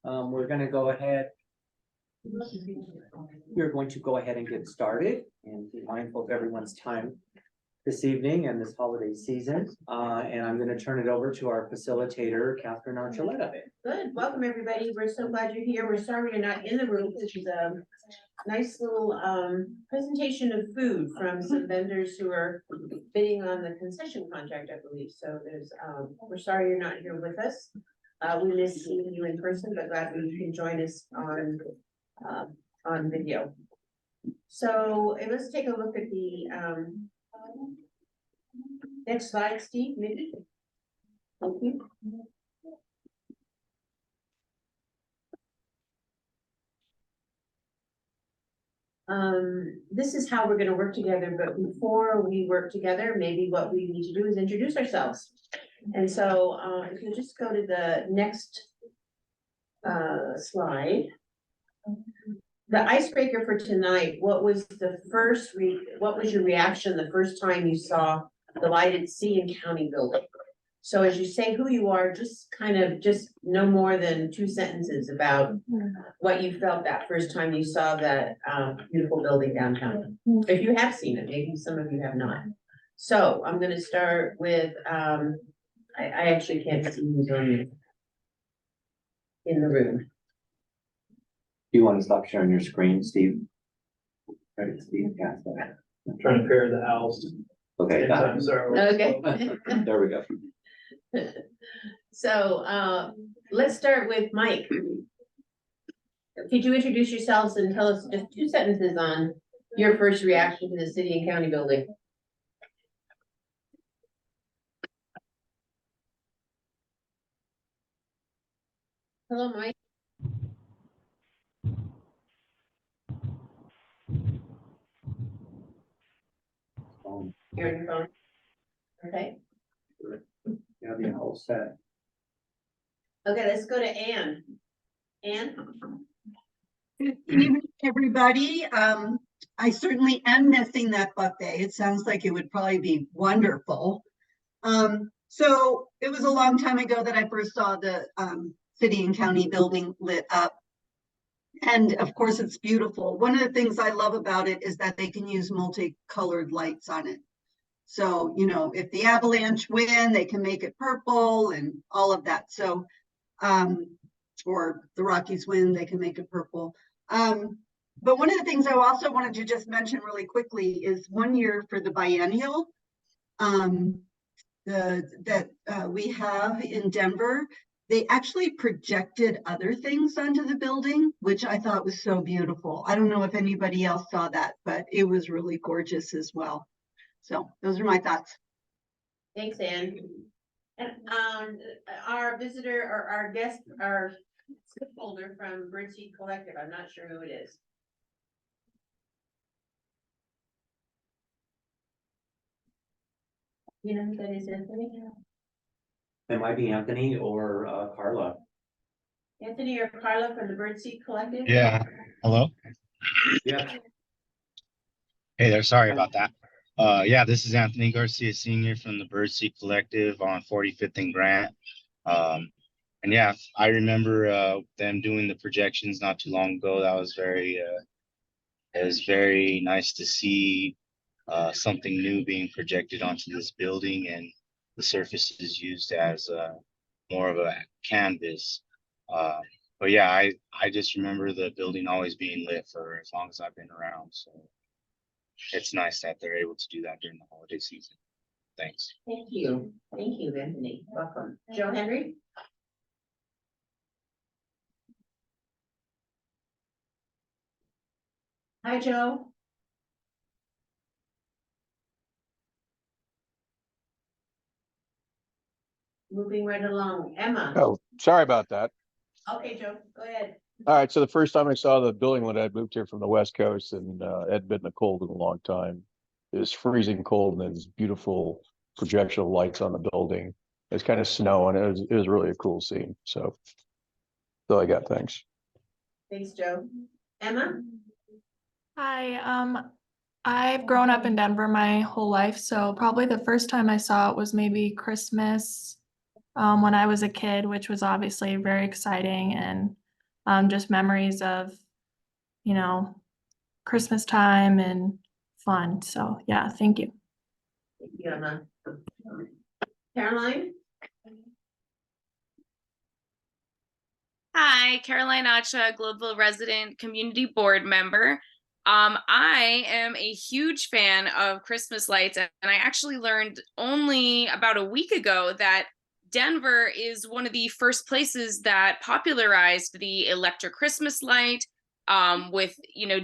We're going to go ahead. We're going to go ahead and get started and be mindful of everyone's time this evening and this holiday season. And I'm going to turn it over to our facilitator, Catherine Archuleta. Good. Welcome, everybody. We're so glad you're here. We're sorry you're not in the room. This is a nice little presentation of food from some vendors who are bidding on the concession contract, I believe. So there's we're sorry you're not here with us. We miss seeing you in person, but glad you can join us on video. So let's take a look at the next slide, Steve, maybe. Thank you. This is how we're going to work together, but before we work together, maybe what we need to do is introduce ourselves. And so if you just go to the next slide. The icebreaker for tonight, what was your reaction the first time you saw the lighted city and county building? So as you say who you are, just no more than 2 sentences about what you felt that first time you saw that beautiful building downtown. If you have seen it, maybe some of you have not. So I'm going to start with, I actually can't see who's in the room. Do you want to stop sharing your screen, Steve? Right, Steve, yeah. I'm trying to pair the house. Okay. Okay. There we go. So let's start with Mike. Could you introduce yourselves and tell us just 2 sentences on your first reaction to the city and county building? Hello, Mike. You're on your phone. Okay. Yeah, the whole set. Okay, let's go to Anne. Anne? Good evening, everybody. I certainly am missing that buffet. It sounds like it would probably be wonderful. So it was a long time ago that I first saw the city and county building lit up. And of course, it's beautiful. One of the things I love about it is that they can use multicolored lights on it. So, you know, if the Avalanche win, they can make it purple and all of that. So, or the Rockies win, they can make it purple. But one of the things I also wanted to just mention really quickly is 1 year for the biennial that we have in Denver. They actually projected other things onto the building, which I thought was so beautiful. I don't know if anybody else saw that, but it was really gorgeous as well. So those are my thoughts. Thanks, Anne. And our visitor or our guest, our slip holder from Birdseed Collective, I'm not sure who it is. You know who that is, Anthony? It might be Anthony or Carla. Anthony or Carla from the Birdseed Collective? Yeah. Hello? Yeah. Hey there. Sorry about that. Yeah, this is Anthony Garcia Sr. from the Birdseed Collective on 45th and Grant. And yeah, I remember them doing the projections not too long ago. That was it was very nice to see something new being projected onto this building, and the surface is used as more of a canvas. But yeah, I just remember the building always being lit for as long as I've been around. So it's nice that they're able to do that during the holiday season. Thanks. Thank you. Thank you, Anthony. Welcome. Joe Henry? Hi, Joe. Moving right along. Emma? Oh, sorry about that. Okay, Joe, go ahead. All right, so the first time I saw the building when I moved here from the West Coast, and it had been cold in a long time. It was freezing cold, and there's beautiful projection of lights on the building. It's kind of snowing. It was really a cool scene. So that's all I got. Thanks. Thanks, Joe. Emma? Hi, I've grown up in Denver my whole life, so probably the first time I saw it was maybe Christmas when I was a kid, which was obviously very exciting. And just memories of, you know, Christmas time and fun. So yeah, thank you. Thank you, Emma. Caroline? Hi, Caroline Acha, Global Resident Community Board Member. I am a huge fan of Christmas lights, and I actually learned only about a week ago that Denver is one of the first places that popularized the electric Christmas light, with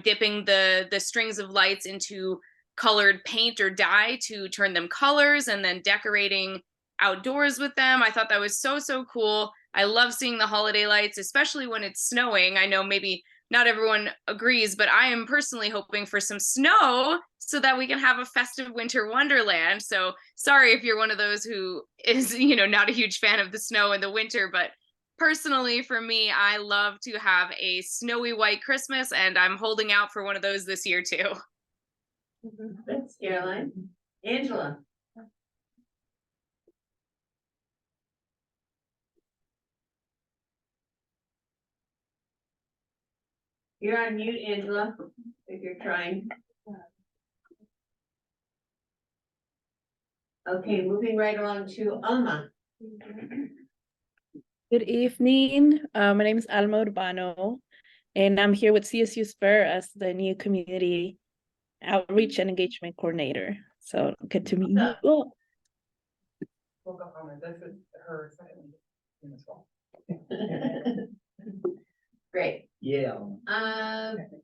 dipping the strings of lights into colored paint or dye to turn them colors, and then decorating outdoors with them. I thought that was so cool. I love seeing the holiday lights, especially when it's snowing. I know maybe not everyone agrees, but I am personally hoping for some snow so that we can have a festive winter wonderland. So sorry if you're one of those who is, not a huge fan of the snow in the winter, but personally for me, I love to have a snowy white Christmas, and I'm holding out for one of those this year too. Thanks, Caroline. Angela? You're on mute, Angela, if you're trying. Okay, moving right along to Alma. Good evening. My name is Alma Urbano, and I'm here with CSU Spur as the new community outreach and engagement coordinator. So good to meet you all. Great. Yeah.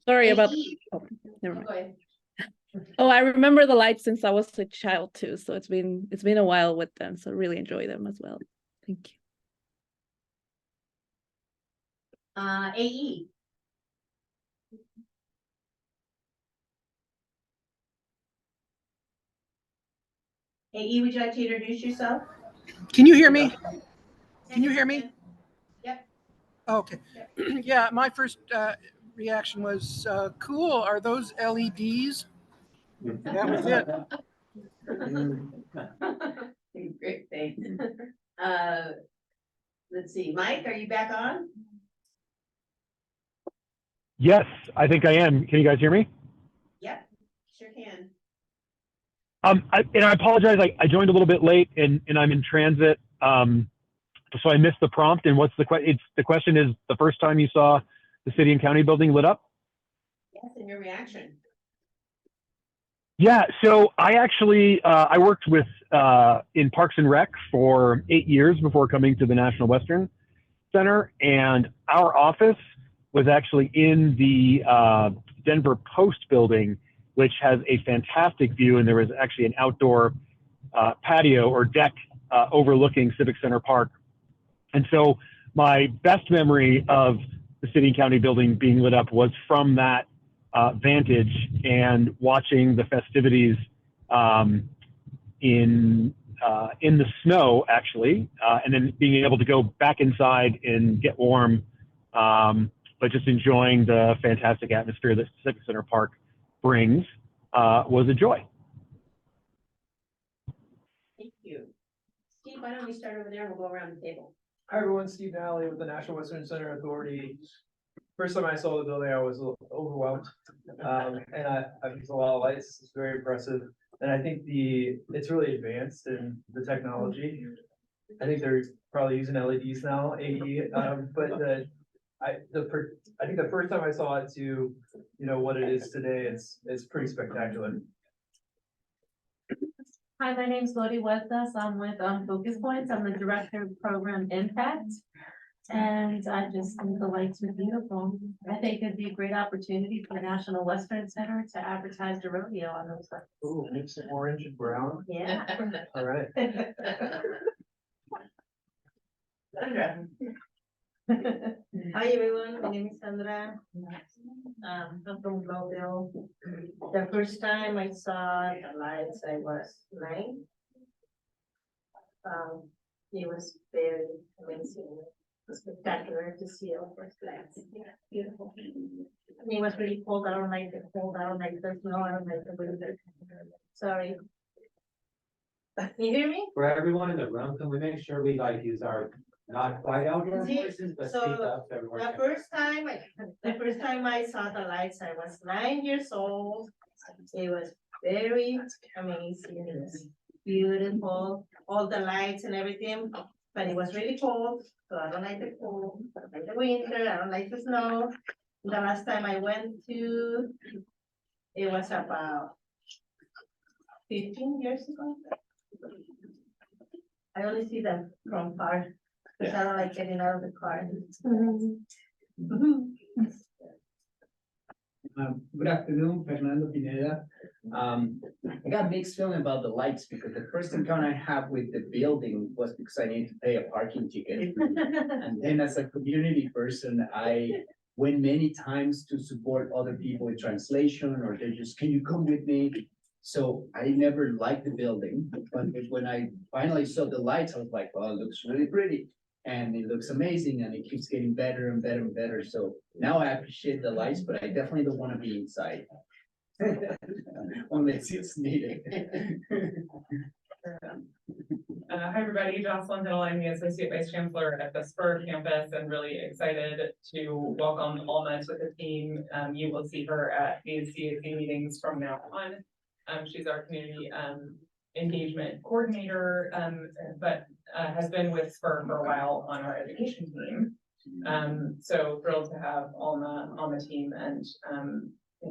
Sorry about. AE. Oh, never mind. Go ahead. Oh, I remember the lights since I was a child too. So it's been a while with them. So really enjoy them as well. Thank you. AE. AE, would you like to introduce yourself? Can you hear me? Can you hear me? Yep. Okay. Yeah, my first reaction was cool. Are those LEDs? That was it. Great, thanks. Let's see, Mike, are you back on? Yes, I think I am. Can you guys hear me? Yep, sure can. I apologize. I joined a little bit late and I'm in transit. So I missed the prompt. And what's the question? The question is the first time you saw the city and county building lit up? Yes, and your reaction. Yeah. So I actually, I worked with, in Parks and Rec for 8 years before coming to the National Western Center. And our office was actually in the Denver Post building, which has a fantastic view. And there was actually an outdoor patio or deck overlooking Civic Center Park. And so my best memory of the city and county building being lit up was from that vantage and watching the festivities in the snow, actually, and then being able to go back inside and get warm, but just enjoying the fantastic atmosphere that Civic Center Park brings was a joy. Thank you. Steve, why don't we start over there and we'll go around the table. Hi everyone, Steve Nally with the National Western Center Authority. First time I saw the building, I was a little overwhelmed. And I've used a lot of lights. It's very impressive. And I think it's really advanced in the technology. I think they're probably using LEDs now, AE, but I think the first time I saw it to, what it is today, it's pretty spectacular. Hi, my name is Lori Huertas. I'm with Focus Points. I'm the Director of Program Impact. And I just think the lights are beautiful. I think it'd be a great opportunity for the National Western Center to advertise the rodeo on those lights. Ooh, it's orange and brown. Yeah. All right. Sandra. Hi everyone, my name is Sandra. I'm from Global. The first time I saw the lights, I was 9. It was very amazing, spectacular to see all those lights. Beautiful. And it was really cold. I don't like the cold. I don't like the snow. I don't like the winter. Sorry. Can you hear me? For everyone in the room, can we make sure we use our Not quite outdoor See, voices, but so speak up. So everyone The can- first time I saw the lights, I was 9 years old. It was very amazing. It was beautiful, all the lights and everything, but it was really cold, so I don't like the cold. I don't like the winter, I don't like the snow. The last time I went to, it was about 15 years ago. I only see them from far, because I don't like getting out of the car. Good afternoon, Fernando Pineda. I got mixed feeling about the lights because the first encounter I have with the building was because I need to pay a parking ticket. And then as a community person, I went many times to support other people with translation, or they just, can you come with me? So I never liked the building, but when I finally saw the lights, I was like, oh, it looks really pretty. And it looks amazing and it keeps getting better and better and better. So now I appreciate the lights, but I definitely don't want to be inside. Unless it's needed. Hi, everybody. Jocelyn Hill. I'm the Associate Vice Chancellor at the Spur campus and really excited to welcome Alma to the team. You will see her at these CAC meetings from now on. She's our community engagement coordinator, but has been with Spur for a while on our education team. So thrilled to have Alma on the team and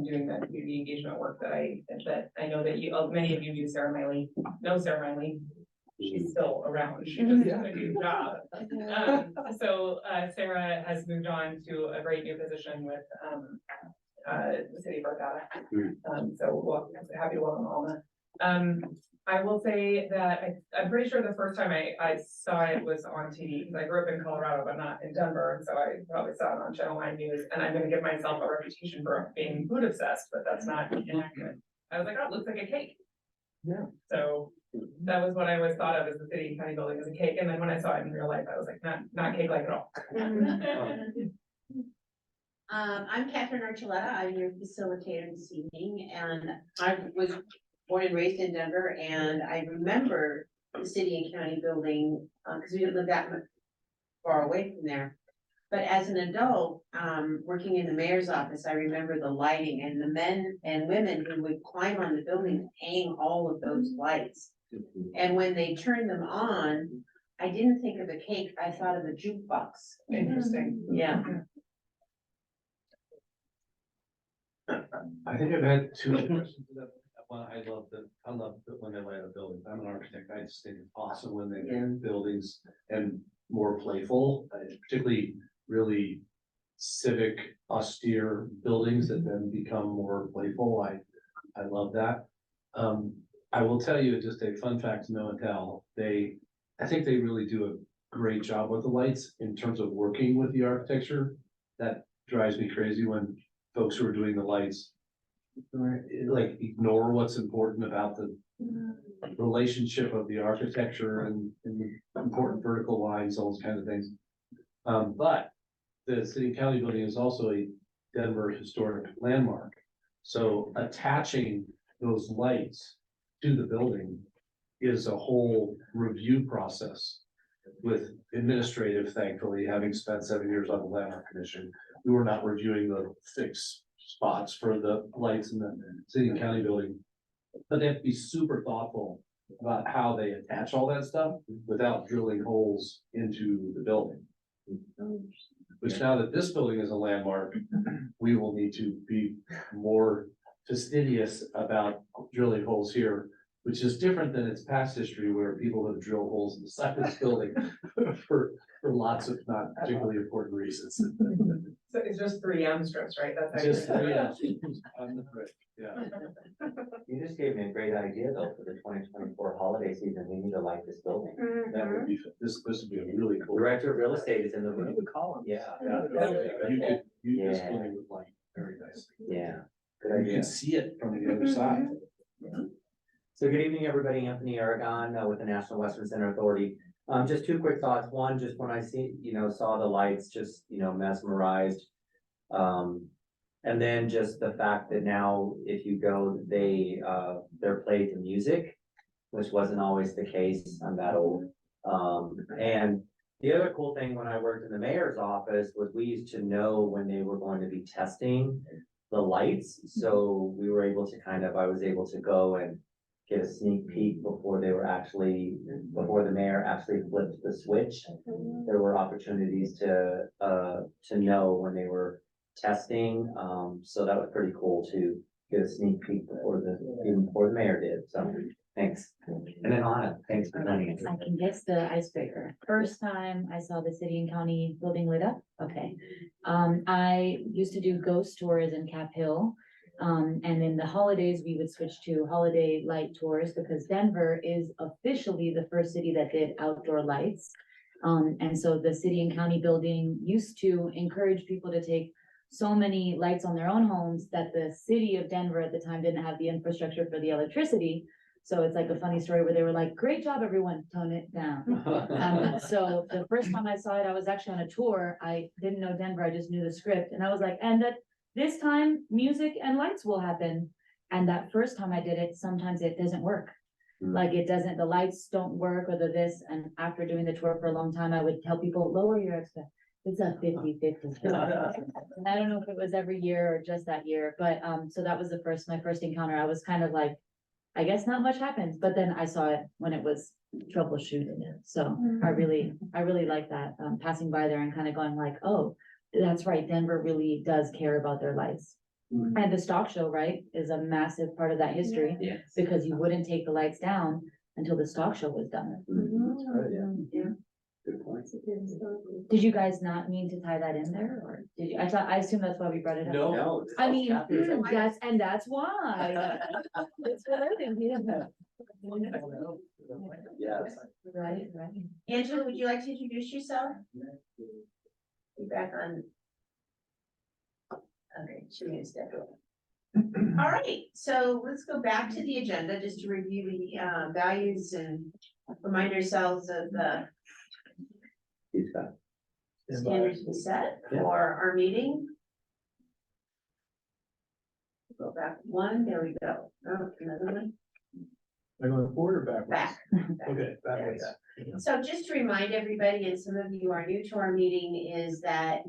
doing that community engagement work that I know that many of you knew Sarah Miley. Know Sarah Miley. She's still around. She just did a good job. So Sarah has moved on to a great new position with the city of Arcata. So happy to welcome Alma. I will say that I'm pretty sure the first time I saw it was on TV, because I grew up in Colorado, but not in Denver, and so I probably saw it on Channel 9 News, and I'm gonna give myself a reputation for being food obsessed, but that's not inaccurate. I was like, oh, it looks like a cake. Yeah. So that was what I always thought of as the city and county building as a cake, and then when I saw it in real life, I was like, not cake-like at all. I'm Catherine Archuleta. I'm your facilitator this evening, and I was born and raised in Denver, and I remember the city and county building, because we didn't live that much far away from there. But as an adult, working in the mayor's office, I remember the lighting and the men and women who would climb on the building to hang all of those lights. And when they turned them on, I didn't think of a cake, I thought of a jukebox. Interesting. Yeah. I think I've had two questions to that. One, I love when they light up buildings. I'm an architect. I just think it's awesome when they make buildings and more playful, particularly really civic, austere buildings that then become more playful. I love that. I will tell you just a fun fact to know and tell. I think they really do a great job with the lights in terms of working with the architecture. That drives me crazy when folks who are doing the lights like ignore what's important about the relationship of the architecture and the important vertical lines, all those kinds of things. But the city and county building is also a Denver historic landmark. So attaching those lights to the building is a whole review process with administrative, thankfully, having spent 7 years on the landmark commission. We were not reviewing the fixed spots for the lights in the city and county building. But they have to be super thoughtful about how they attach all that stuff without drilling holes into the building. Which now that this building is a landmark, we will need to be more fastidious about drilling holes here, which is different than its past history where people have drilled holes in the side of this building for lots of not particularly important reasons. So it's just 3M strips, right? That's Just actually. 3M on the brick, yeah. You just gave me a great idea though for the 2024 holiday season. We need to light this building. That would be, this would be a really cool. Director of Real Estate is in the room. Call him. Yeah. You could, this Yeah. building would light very nicely. Yeah. Good You idea. can see it from the other side. So good evening, everybody. Anthony Aragon with the National Western Center Authority. Just two quick thoughts. One, just when I saw the lights, just, mesmerized. And then just the fact that now if you go, they're played to music, which wasn't always the case. I'm that old. And The other cool thing when I worked in the mayor's office was we used to know when they were going to be testing the lights. So we were able to I was able to go and get a sneak peek before before the mayor actually flipped the switch. There were opportunities to know when they were testing. So that was pretty cool to get a sneak peek even before the mayor did. So thanks. And then Anna, thanks for joining us. I can guess the icebreaker. First time I saw the city and county building lit up, okay. I used to do ghost tours in Cap Hill. And in the holidays, we would switch to holiday light tours because Denver is officially the first city that did outdoor lights. And so the city and county building used to encourage people to take so many lights on their own homes that the city of Denver at the time didn't have the infrastructure for the electricity. So it's like a funny story where they were like, great job, everyone, tone it down. So the first time I saw it, I was actually on a tour. I didn't know Denver, I just knew the script. And I was like, and that this time music and lights will happen. And that first time I did it, sometimes it doesn't work. Like it doesn't, the lights don't work or this. And after doing the tour for a long time, I would tell people, lower your expectations. It's a 50-50. And I don't know if it was every year or just that year, but so that was my first encounter. I was kind of like, I guess not much happens, but then I saw it when it was troubleshooting it. So I really like that, passing by there and kind of going like, oh, that's right. Denver really does care about their lights. And the stock show, right, is a massive part of that history. Yes. Because you wouldn't take the lights down until the stock show was done. Yeah. Good point. Did you guys not mean to tie that in there, or did you? I assume that's why we brought it up. No. I mean, that's why. That's what I think, yeah. Yes. Right. Angela, would you like to introduce yourself? Be back on. Okay, she needs to step away. All right, so let's go back to the agenda just to review the values and remind ourselves of the standards we set for our meeting. Go back one, there we go. Oh, another one. They're going forward or backwards? Back. Okay, backwards. So just to remind everybody, and some of you are new to our meeting, is that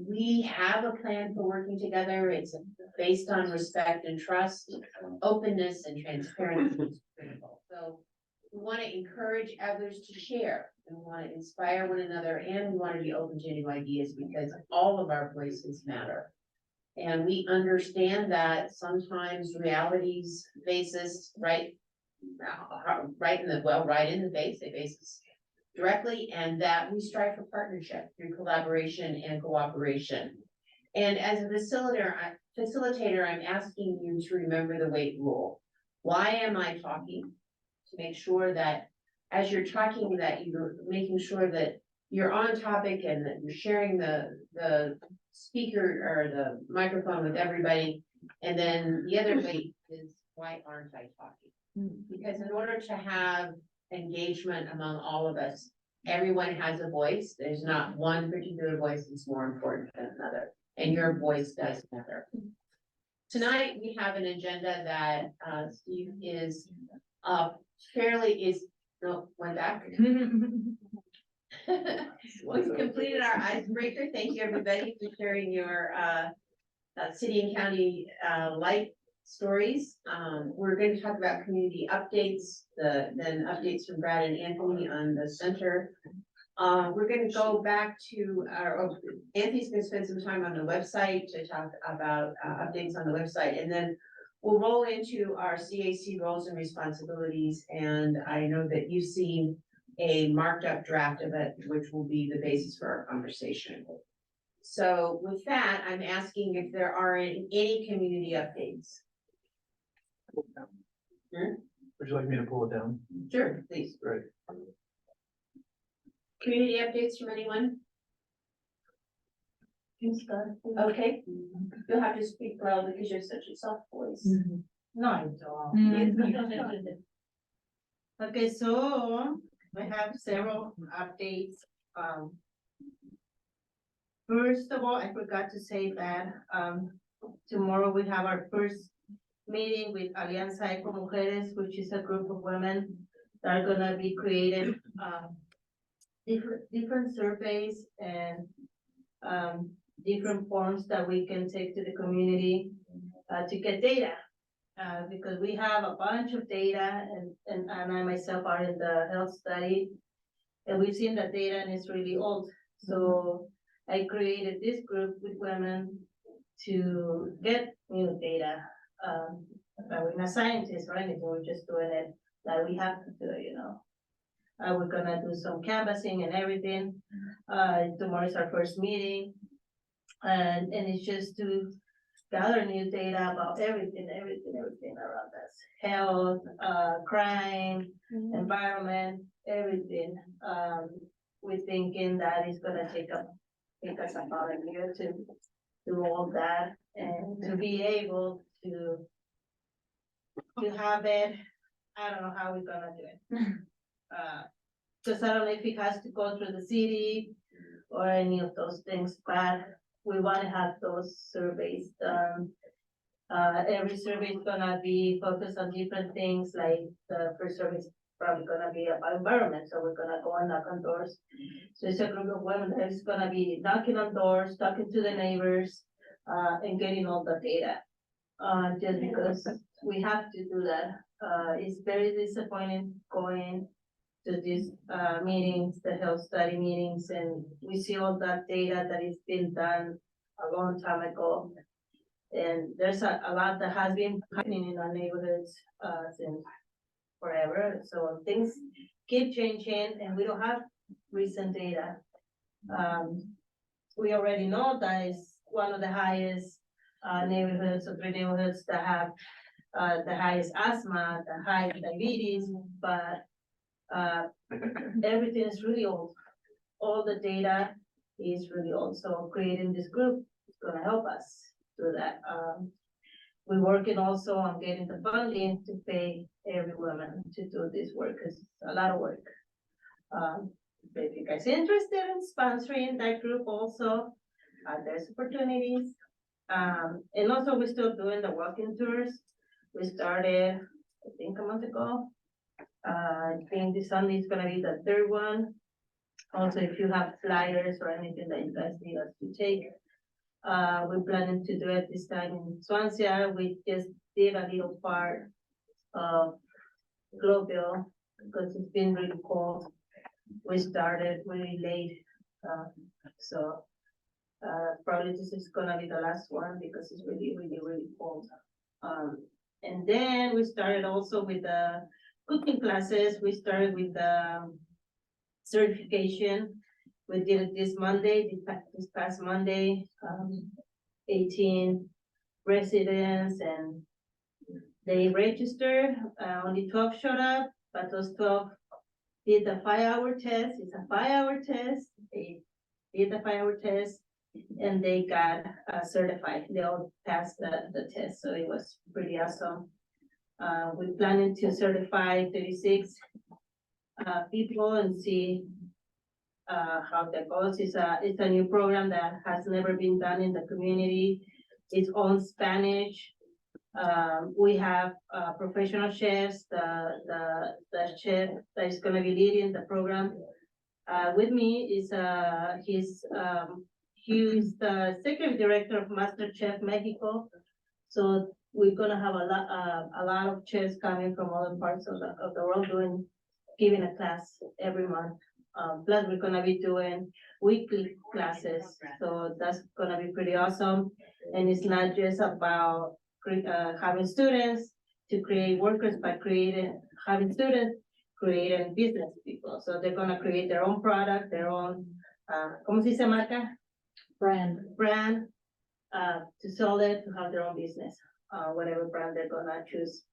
we have a plan for working together. It's based on respect and trust, openness and transparency is critical. So we want to encourage others to share, and we want to inspire one another, and we want to be open to new ideas because all of our voices matter. And we understand that sometimes realities face us right in the face, they face us directly, and that we strive for partnership through collaboration and cooperation. And as a facilitator, I'm asking you to remember the wait rule. Why am I talking? To make sure that as you're talking, that you're making sure that you're on topic and that you're sharing the speaker or the microphone with everybody. And then the other wait is, why aren't I talking? Because in order to have engagement among all of us, everyone has a voice. There's not one particular voice that's more important than another, and your voice does matter. Tonight, we have an agenda that Steve is went back. We've completed our icebreaker. Thank you, everybody, for sharing your city and county light stories. We're going to talk about community updates, then updates from Brad and Anthony on the center. We're going to go back to Anthony's going to spend some time on the website to talk about updates on the website, and then we'll roll into our CAC roles and responsibilities. And I know that you've seen a marked up draft of it, which will be the basis for our conversation. So with that, I'm asking if there are any community updates. Would you like me to pull it down? Sure, please. Right. Community updates from anyone? Okay, you'll have to speak loud because you have such a soft voice. No, I don't. Okay, so we have several updates. First of all, I forgot to say that tomorrow we have our first meeting with Alianza Eco Mujeres, which is a group of women that are gonna be created different surveys and different forms that we can take to the community to get data. Because we have a bunch of data and I myself are in the health study. And we've seen that data and it's really old. So I created this group with women to get new data. We're not scientists or anything, we're just doing it that we have to do, you know. We're gonna do some canvassing and everything. Tomorrow is our first meeting. And it's just to gather new data about everything around us. Health, crime, environment, everything. We're thinking that it's gonna take us about a year to do all that and to be able to have it. I don't know how we're gonna do it. Because I don't know if it has to go through the city or any of those things, but we want to have those surveys done. Every survey is gonna be focused on different things, like the first survey is probably gonna be about environment, so we're gonna go and knock on doors. So it's a group of women that is gonna be knocking on doors, talking to the neighbors, and getting all the data. Just because we have to do that. It's very disappointing going to these meetings, the health study meetings, and we see all that data that is been done a long time ago. And there's a lot that has been happening in our neighborhoods since forever. So things keep changing and we don't have recent data. We already know that is one of the highest neighborhoods or 3 neighborhoods that have the highest asthma, the highest diabetes, but everything is really old. All the data is really old. So creating this group is gonna help us do that. We're working also on getting the funding to pay every woman to do this work, because it's a lot of work. If you guys are interested in sponsoring that group also, there's opportunities. And also we're still doing the walking tours. We started, I think a month ago. I think this Sunday is gonna be the 3rd one. Also, if you have flyers or anything that you guys need us to take, we're planning to do it this time in Swansea. We just did a little part of Globeville because it's been really cold. We started really late, so probably this is gonna be the last one because it's really, really, really cold. And then we started also with the cooking classes. We started with the certification. We did it this Monday, this past Monday, 18 residents, and they registered. Only 12 showed up, but those 12 did the 5-hour test. It's a 5-hour test. They did the 5-hour test and they got certified. They all passed the test, so it was pretty awesome. We're planning to certify 36 people and see how that goes. It's a new program that has never been done in the community. It's on Spanish. We have professional chefs. The chef that is gonna be leading the program with me is he's the executive director of Master Chef Mexico. So we're gonna have a lot of chefs coming from other parts of the world giving a class every month. Plus we're gonna be doing weekly classes, so that's gonna be pretty awesome. And it's not just about having students to create workers, but having students creating business people. So they're gonna create their own product, their own, ¿cómo se dice marca? Brand, to sell it, to have their own business, whatever brand they're gonna choose.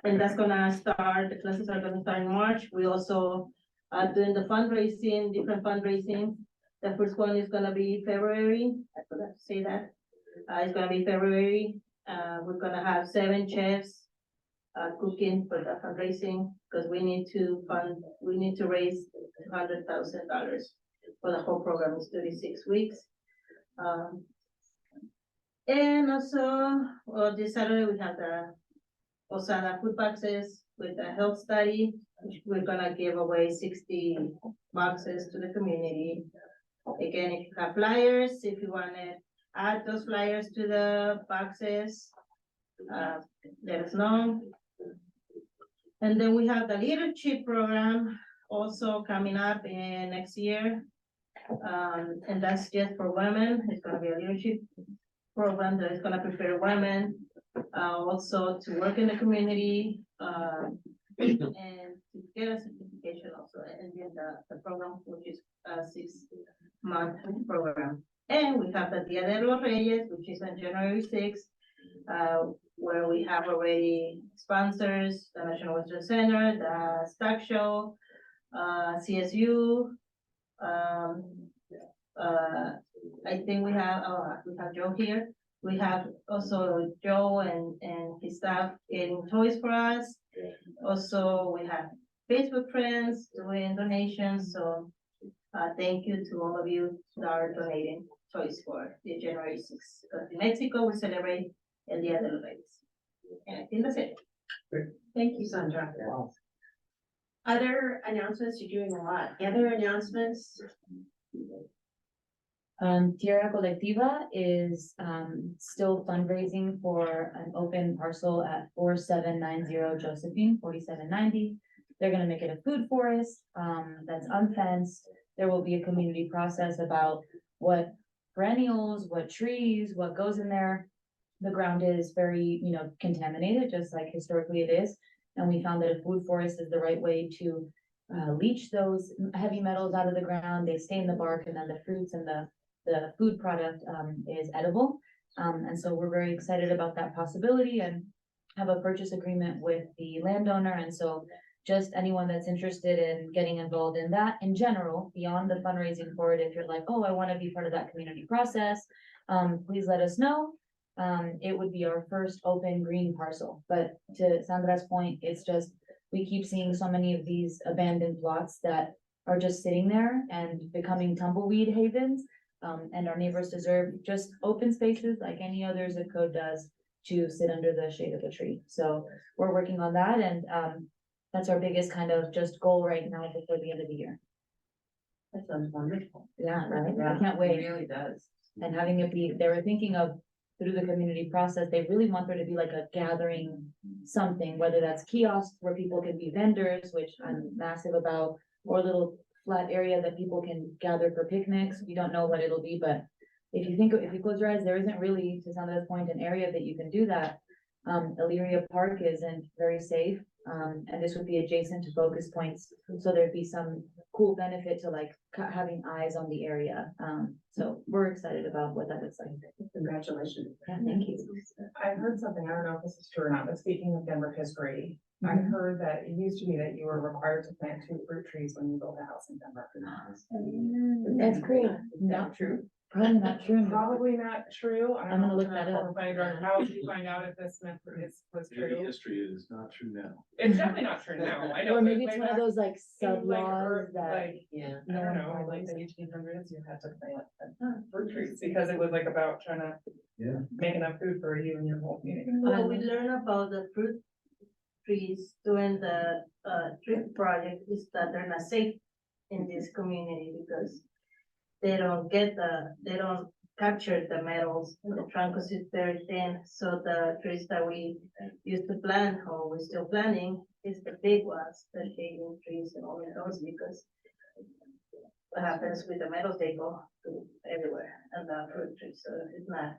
And that's gonna start, the classes are gonna start in March. We also are doing the fundraising, different fundraising. The first one is gonna be February. I forgot to say that. It's gonna be February. We're gonna have 7 chefs cooking for the fundraising because we need to raise $200,000 for the whole program. It's 36 weeks. And also, this Saturday we have the Osada food boxes with the health study. we're gonna give away 60 boxes to the community. Again, if you have flyers, if you wanna add those flyers to the boxes, let us know. And then we have the leadership program also coming up in next year. And that's just for women. It's gonna be a leadership program that is gonna prepare women, also to work in the community, and to get a certification also, and then the program, which is a 6-month program. And we have the Dia de los Reyes, which is on January 6th, where we have already sponsors, the National Western Center, the Stock Show, CSU, I think we have Joe here. We have also Joe and his staff getting toys for us. Also, we have Facebook friends doing donations. So thank you to all of you that are donating toys for the January 6th. In Mexico, we celebrate El Dia de los Reyes. And I think that's it. Thank you, Sandra. Other announcements, you're doing a lot. Other announcements? Tierra Colectiva is still fundraising for an open parcel at 4790 Josephine, 4790. They're gonna make it a food forest that's unfenced. There will be a community process about what perennials, what trees, what goes in there. The ground is very, contaminated, just like historically it is. And we found that a food forest is the right way to leach those heavy metals out of the ground. They stay in the bark, and then the fruits and the food product is edible. And so we're very excited about that possibility and have a purchase agreement with the landowner. And so just anyone that's interested in getting involved in that in general, beyond the fundraising for it, if you're like, oh, I want to be part of that community process, please let us know. It would be our first open green parcel. But to Sandra's point, it's just, we keep seeing so many of these abandoned plots that are just sitting there and becoming tumbleweed havens. And our neighbors deserve just open spaces like any other zip code does to sit under the shade of a tree. So we're working on that, and that's our biggest kind of just goal right now before the end of the year. That sounds wonderful. Yeah, right? Yeah, I can't wait. It really does. And having it be, they were thinking of through the community process, they really want there to be like a gathering something, whether that's kiosks where people can be vendors, which I'm massive about, or a little flat area that people can gather for picnics. We don't know what it'll be, but if you close your eyes, there isn't really, to Sandra's point, an area that you can do that. Elyria Park isn't very safe, and this would be adjacent to focus points, so there'd be some cool benefit to like having eyes on the area. So we're excited about what that looks like. Congratulations. Yeah, thank you. I heard something, I don't know if this is true or not, but speaking of Denver history, I heard that it used to be that you were required to plant 2 fruit trees when you built a house in Denver. That's cool. Not true. Probably not true. Probably not true. I I'm don't gonna know. look that up. How would you find out if this myth was Maybe true? history is not true now. It's definitely not true now. I know. Or but maybe way it's one of back those like in, sub laws that. Like, Yeah. I don't know, like the 1800s, you had to plant fruit trees because it was like about trying to make enough food for you and your whole community. Well, we learn about the fruit trees during the trip project is that they're not safe in this community because they don't capture the metals in the trunk because it's very thin. So the trees that we used to plant or we're still planting is the big ones, the shading trees and all of those, because what happens with the metals, they go to everywhere and the fruit trees, so it's not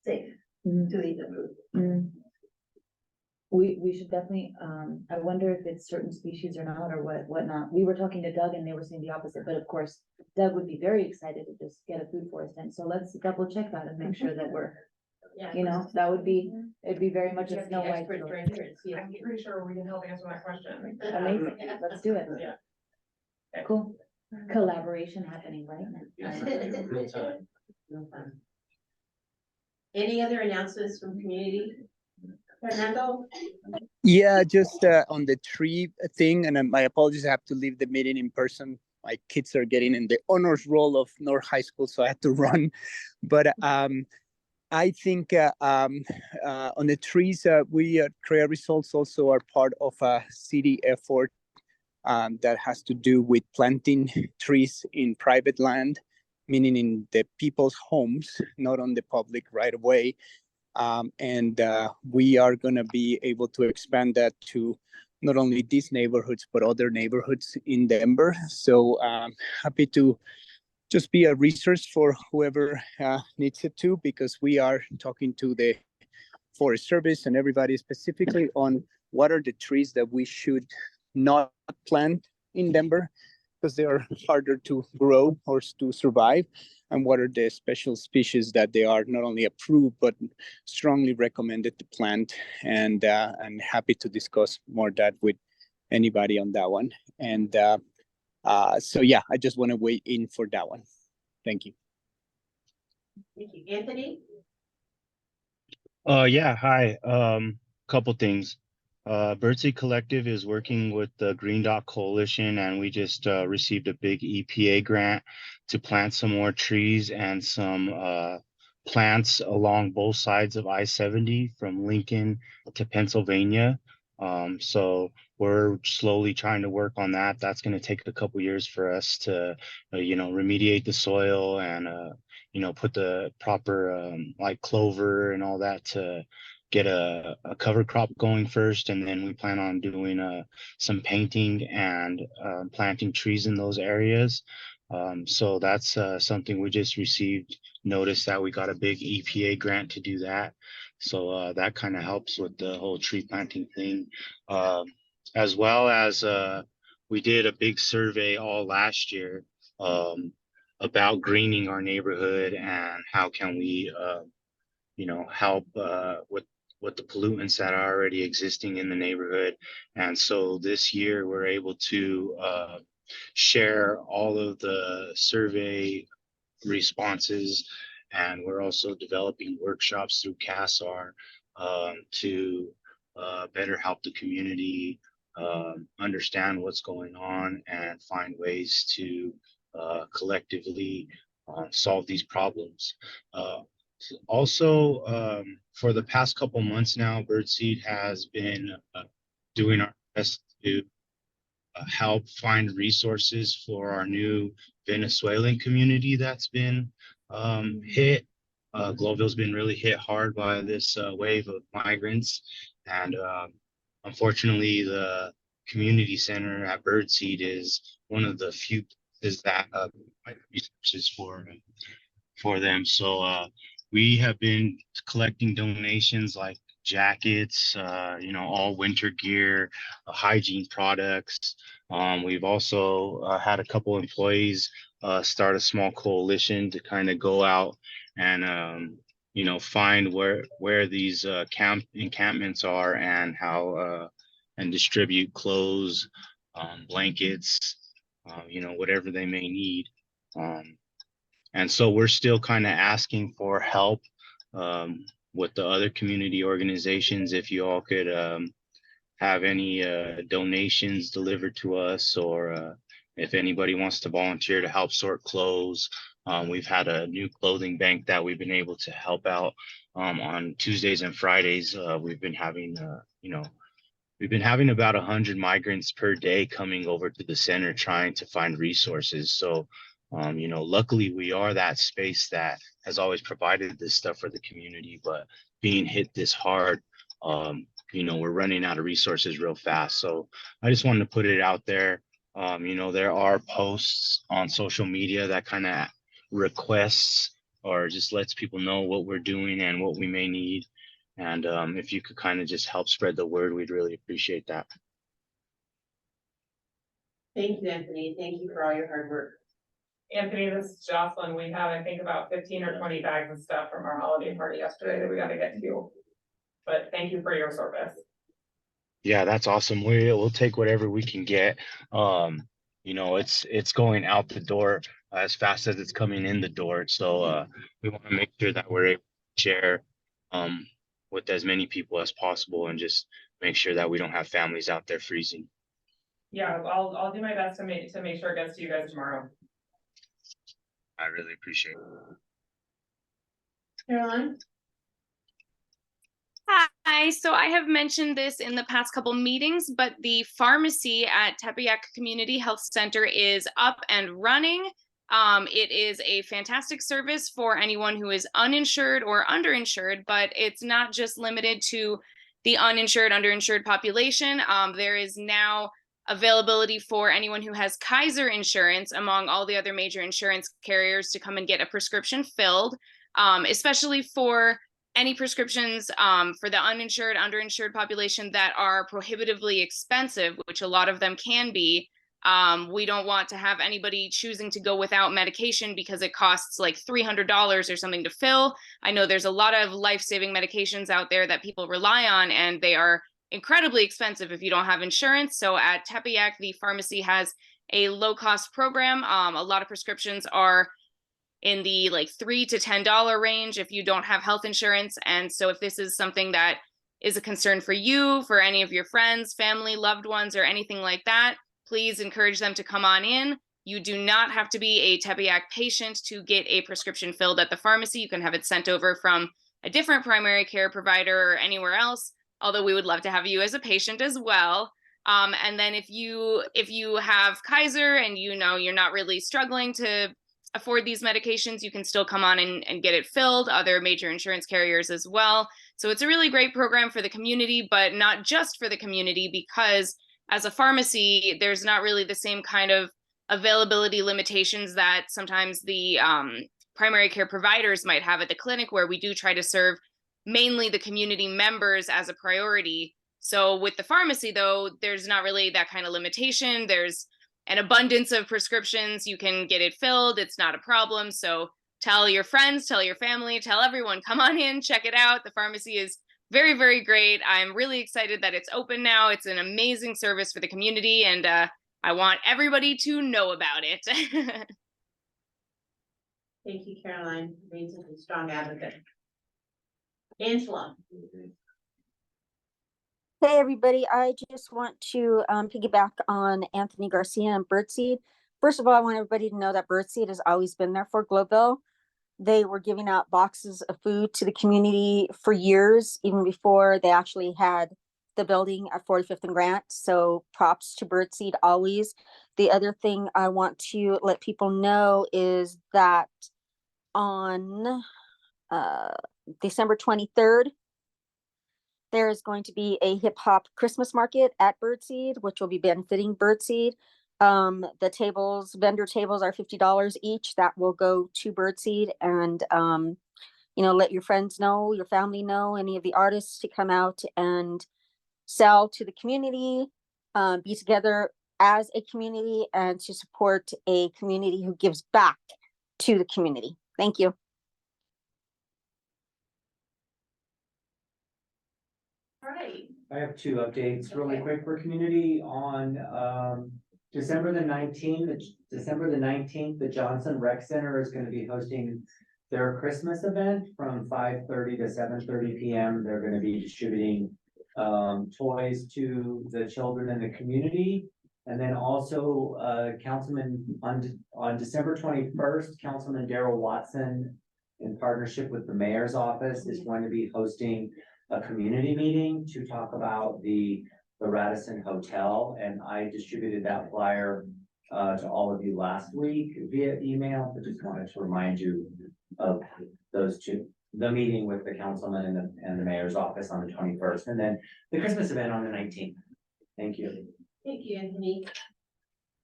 safe to eat the fruit. We should definitely, I wonder if it's certain species or not, or whatnot. We were talking to Doug and they were saying the opposite, but of course, Doug would be very excited to just get a food forest in. So let's double check that and make sure that we're, that would be, it'd be very much a Snow White. I'm pretty sure we can help answer that question. Amazing, let's do it. Yeah. Cool. Collaboration happening right now. Real time. Any other announcements from community? Fernando? Yeah, just on the tree thing, and my apologies, I have to leave the meeting in person. My kids are getting in the honors roll of North High School, so I had to run. But I think on the trees, we Create Results also are part of a city effort that has to do with planting trees in private land, meaning in the people's homes, not on the public right of way. And we are going to be able to expand that to not only these neighborhoods, but other neighborhoods in Denver. So happy to just be a resource for whoever needs it to, because we are talking to the Forest Service and everybody specifically on what are the trees that we should not plant in Denver because they are harder to grow or to survive, and what are the special species that they are not only approved but strongly recommended to plant. And happy to discuss more that with anybody on that one. And so yeah, I just want to weigh in for that one. Thank you. Thank you. Anthony? Yeah, hi. Couple things. Birdseed Collective is working with the Green Dot Coalition, and we just received a big EPA grant to plant some more trees and some plants along both sides of I-70 from Lincoln to Pennsylvania. So we're slowly trying to work on that. That's going to take a couple years for us to, remediate the soil and, put the proper like clover and all that to get a cover crop going first. And then we plan on doing some painting and planting trees in those areas. So that's something we just received notice that we got a big EPA grant to do that. So that kind of helps with the whole tree planting thing. As well as we did a big survey all last year about greening our neighborhood and how can we, help with the pollutants that are already existing in the neighborhood. And so this year we're able to share all of the survey responses, and we're also developing workshops through CASR to better help the community understand what's going on and find ways to collectively solve these problems. Also, for the past couple months now, Birdseed has been doing our best to help find resources for our new Venezuelan community that's been hit. Globeville's been really hit hard by this wave of migrants. And unfortunately, the community center at Birdseed is one of the few places that provide resources for them. So we have been collecting donations like jackets, all winter gear, hygiene products. We've also had a couple employees start a small coalition to kind of go out and find where these encampments are and how and distribute clothes, blankets, whatever they may need. And so we're still kind of asking for help with the other community organizations. If you all could have any donations delivered to us, or if anybody wants to volunteer to help sort clothes. We've had a new clothing bank that we've been able to help out on Tuesdays and Fridays. We've been having, about 100 migrants per day coming over to the center trying to find resources. So luckily we are that space that has always provided this stuff for the community, but being hit this hard, we're running out of resources real fast. So I just wanted to put it out there. There are posts on social media that kind of requests or just lets people know what we're doing and what we may need. And if you could kind of just help spread the word, we'd really appreciate that. Thank you, Anthony. Thank you for all your hard work. Anthony, this is Jocelyn. We have, I think, about 15 or 20 bags of stuff from our holiday party yesterday that we got to get to. But thank you for your service. Yeah, that's awesome. We'll take whatever we can get. It's going out the door as fast as it's coming in the door. So we want to make sure that we're able to share with as many people as possible and just make sure that we don't have families out there freezing. Yeah, I'll do my best to make sure it gets to you guys tomorrow. I really appreciate it. Caroline? Hi, Hi, so I have mentioned this in the past couple meetings, but the pharmacy at Tepeyac Community Health Center is up and running. It is a fantastic service for anyone who is uninsured or underinsured, but it's not just limited to the uninsured, underinsured population. There is now availability for anyone who has Kaiser insurance among all the other major insurance carriers to come and get a prescription filled, especially for any prescriptions for the uninsured, underinsured population that are prohibitively expensive, which a lot of them can be. We don't want to have anybody choosing to go without medication because it costs like $300 or something to fill. I know there's a lot of life-saving medications out there that people rely on, and they are incredibly expensive if you don't have insurance. So at Tepeyac, the pharmacy has a low-cost program. A lot of prescriptions are in the like $3 to $10 range if you don't have health insurance. And so if this is something that is a concern for you, for any of your friends, family, loved ones, or anything like that, please encourage them to come on in. You do not have to be a Tepeyac patient to get a prescription filled at the pharmacy. You can have it sent over from a different primary care provider or anywhere else, although we would love to have you as a patient as well. And then if you have Kaiser and you know you're not really struggling to afford these medications, you can still come on and get it filled, other major insurance carriers as well. So it's a really great program for the community, but not just for the community, because as a pharmacy, there's not really the same kind of availability limitations that sometimes the primary care providers might have at the clinic, where we do try to serve mainly the community members as a priority. So with the pharmacy, though, there's not really that kind of limitation. There's an abundance of prescriptions. You can get it filled. It's not a problem. So tell your friends, tell your family, tell everyone, come on in, check it out. The pharmacy is very, very great. I'm really excited that it's open now. It's an amazing service for the community, and I want everybody to know about it. Thank you, Caroline, for being such a strong advocate. Angela. Hey, everybody. I just want to piggyback on Anthony Garcia and Birdseed. First of all, I want everybody to know that Birdseed has always been there for Globeville. They were giving out boxes of food to the community for years, even before they actually had the building at 45th and Grant. So props to Birdseed always. The other thing I want to let people know is that on December 23rd, there is going to be a hip hop Christmas market at Birdseed, which will be benefiting Birdseed. The vendor tables are $50 each. That will go to Birdseed, and let your friends know, your family know, any of the artists to come out and sell to the community, be together as a community, and to support a community who gives back to the community. Thank you. All right. I have two updates really quick for community on December the 19th. The Johnson Rec Center is going to be hosting their Christmas event from 5:30 to 7:30 p.m. They're going to be distributing toys to the children in the community. And then also Councilman on December 21st, Councilman Darrell Watson, in partnership with the mayor's office, is going to be hosting a community meeting to talk about the Radisson Hotel, and I distributed that flyer to all of you last week via email. I just wanted to remind you of those two: the meeting with the councilman and the mayor's office on the 21st, and then the Christmas event on the 19th. Thank you. Thank you, Anthony.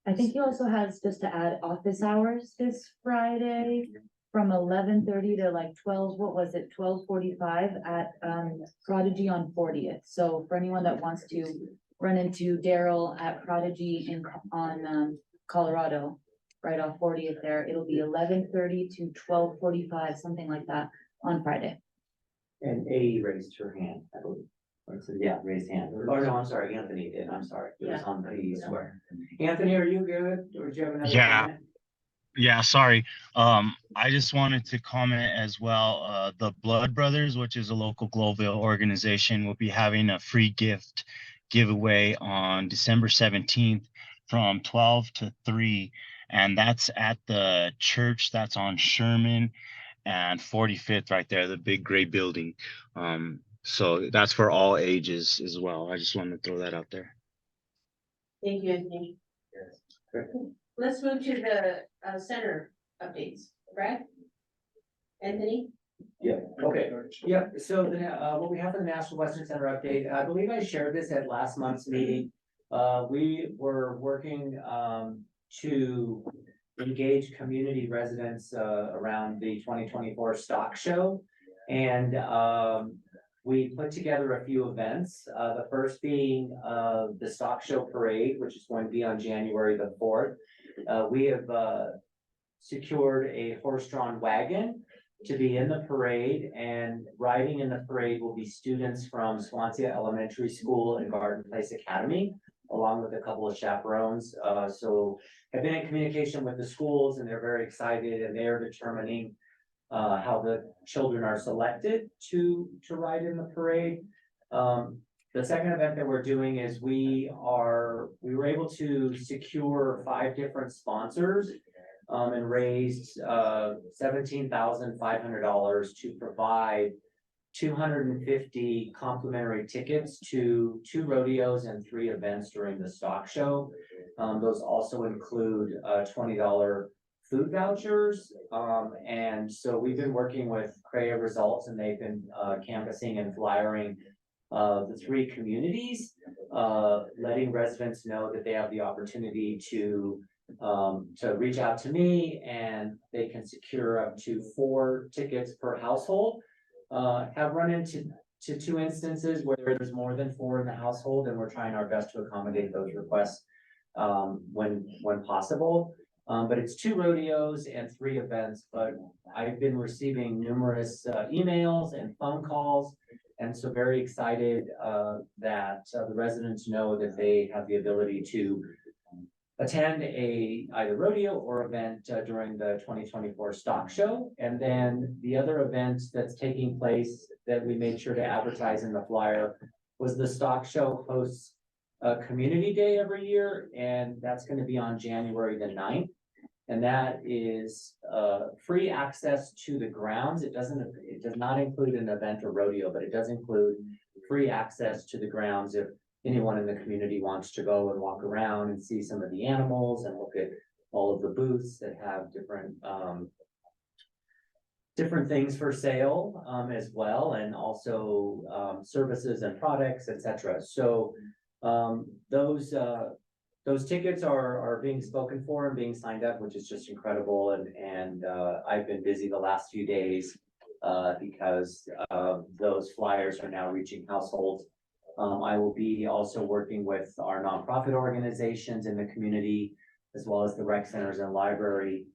I think he also has, just to add, office hours this Friday from 11:30 to like 12, what was it, 12:45 at Prodigy on 40th. So for anyone that wants to run into Daryl at Prodigy on Colorado, right off 40th there, it'll be 11:30 to 12:45, something like that, on Friday. And A raised her hand, I believe. Or said, yeah, raised hand. Oh, no, I'm sorry, Anthony did. I'm sorry. It was on A's swear. Anthony, are you good? Or do you have another comment? Yeah, sorry. I just wanted to comment as well. The Blood Brothers, which is a local Globeville organization, will be having a free gift giveaway on December 17th from 12 to 3. And that's at the church that's on Sherman and 45th right there, the big gray building. So that's for all ages as well. I just wanted to throw that out there. Thank you, Anthony. Let's move to the center updates. Brad? Anthony? Yeah, okay, yeah, so the, what we have for the National Western Center update, I believe I shared this at last month's meeting. We were working, to engage community residents, around the 2024 stock show. And, we put together a few events, the first being, the stock show parade, which is going to be on January the 4th. We have, secured a horse-drawn wagon to be in the parade, and riding in the parade will be students from Swansea Elementary School and Garden Place Academy, along with a couple of chaperones. So I've been in communication with the schools, and they're very excited, and they are determining how the children are selected to ride in the parade. The second event that we're doing is we were able to secure 5 different sponsors, and raised $17,500 to provide 250 complimentary tickets to 2 rodeos and 3 events during the stock show. Those also include $20 food vouchers. And so we've been working with CREA Results, and they've been canvassing and flyering the 3 communities, letting residents know that they have the opportunity to reach out to me, and they can secure up to 4 tickets per household. Have run into 2 instances where there's more than 4 in the household, and we're trying our best to accommodate those requests when possible. But it's 2 rodeos and 3 events, but I've been receiving numerous emails and phone calls, and so very excited that the residents know that they have the ability to attend either rodeo or event during the 2024 stock show. And then the other event that's taking place that we made sure to advertise in the flyer was the stock show hosts a community day every year, and that's going to be on January the 9th. And that is free access to the grounds. It does not include an event or rodeo, but it does include free access to the grounds if anyone in the community wants to go and walk around and see some of the animals and look at all of the booths that have different things for sale as well, and also services and products, etc. So those tickets are being spoken for and being signed up, which is just incredible. And I've been busy the last few days because those flyers are now reaching households. I will be also working with our nonprofit organizations in the community, as well as the rec centers and library,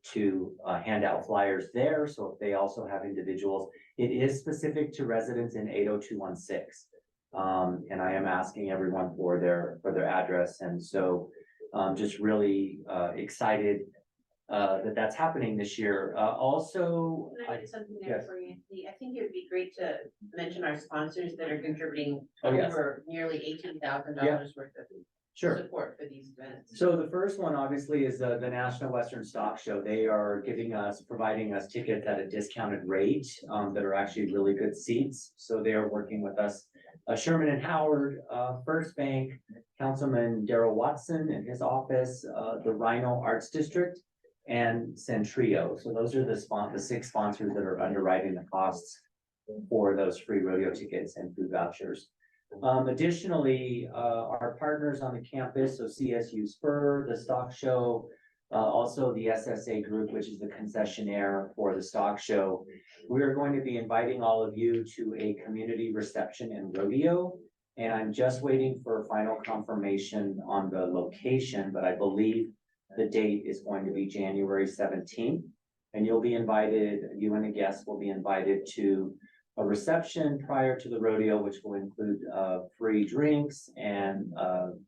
to hand out flyers there. So if they also have individuals, it is specific to residents in 80216. And I am asking everyone for their address. And so just really excited that that's happening this year. Also, Can I do something there yes. for you, Anthony? I think it would be great to mention our sponsors that are contributing Oh, yes. over nearly $18,000 Yeah. worth of Sure. support for these events. So the first one obviously is the National Western Stock Show. They are providing us tickets at a discounted rate that are actually really good seats. So they are working with us. Sherman and Howard, First Bank, Councilman Darrell Watson and his office, the Rhino Arts District, and Centrio. So those are the 6 sponsors that are underwriting the costs for those free rodeo tickets and food vouchers. Additionally, our partners on the campus, so CSU Spur, the stock show, also the SSA group, which is the concessionaire for the stock show. We are going to be inviting all of you to a community reception and rodeo. And I'm just waiting for final confirmation on the location, but I believe the date is going to be January 17th. And you'll be invited, you and a guest will be invited to a reception prior to the rodeo, which will include free drinks and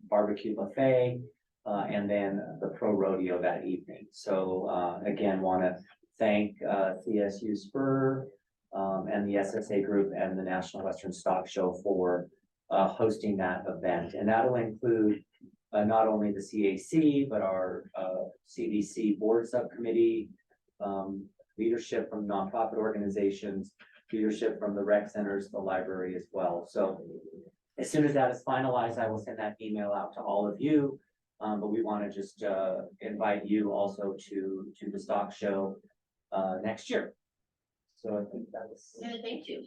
barbecue buffet, and then the pro rodeo that evening. So again, want to thank CSU Spur and the SSA group and the National Western Stock Show for hosting that event. And that'll include not only the CAC, but our CDC board subcommittee, leadership from nonprofit organizations, leadership from the rec centers, the library as well. So as soon as that is finalized, I will send that email out to all of you. But we want to just invite you also to the stock show next year. So I think that was. Yeah, thank you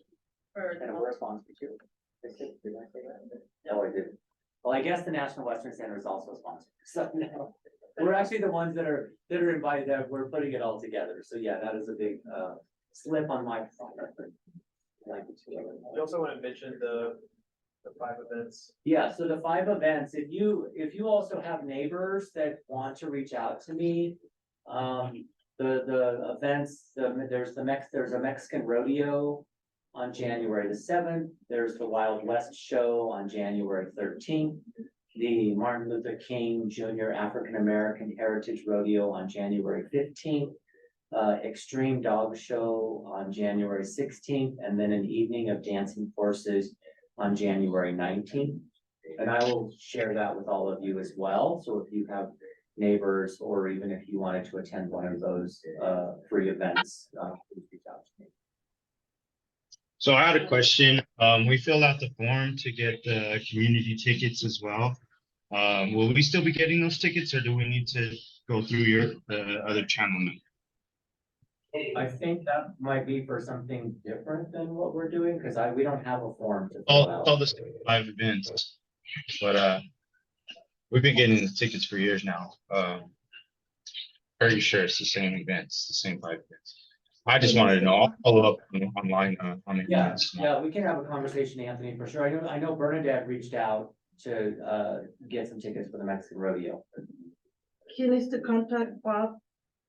for And a response to you. Did I say that? No, I didn't. Well, I guess the National Western Center is also sponsored, so no. We're actually the ones that are invited, that we're putting it all together, so yeah, that is a big slip on my part. We also want to mention the 5 events. Yeah, so the 5 events, if you also have neighbors that want to reach out to me, the events, there's a Mexican rodeo on January the 7th. There's the Wild West show on January 13th. The Martin Luther King Jr. African American Heritage Rodeo on January 15th. Extreme Dog Show on January 16th, and then an evening of dancing horses on January 19th. And I will share that with all of you as well. So if you have neighbors, or even if you wanted to attend one of those free events, please reach out to me. So I had a question. We filled out the form to get the community tickets as well. Will we still be getting those tickets, or do we need to go through your other channel now? I think that might be for something different than what we're doing, because we don't have a form to fill All out. the 5 events, but we've been getting the tickets for years now. Pretty sure it's the same events, the same 5 events. I just wanted to know. I'll follow up online on the Yeah, events. yeah, we can have a conversation, Anthony, for sure. I know Bernadette reached out to get some tickets for the Mexican rodeo. He needs to contact Bob.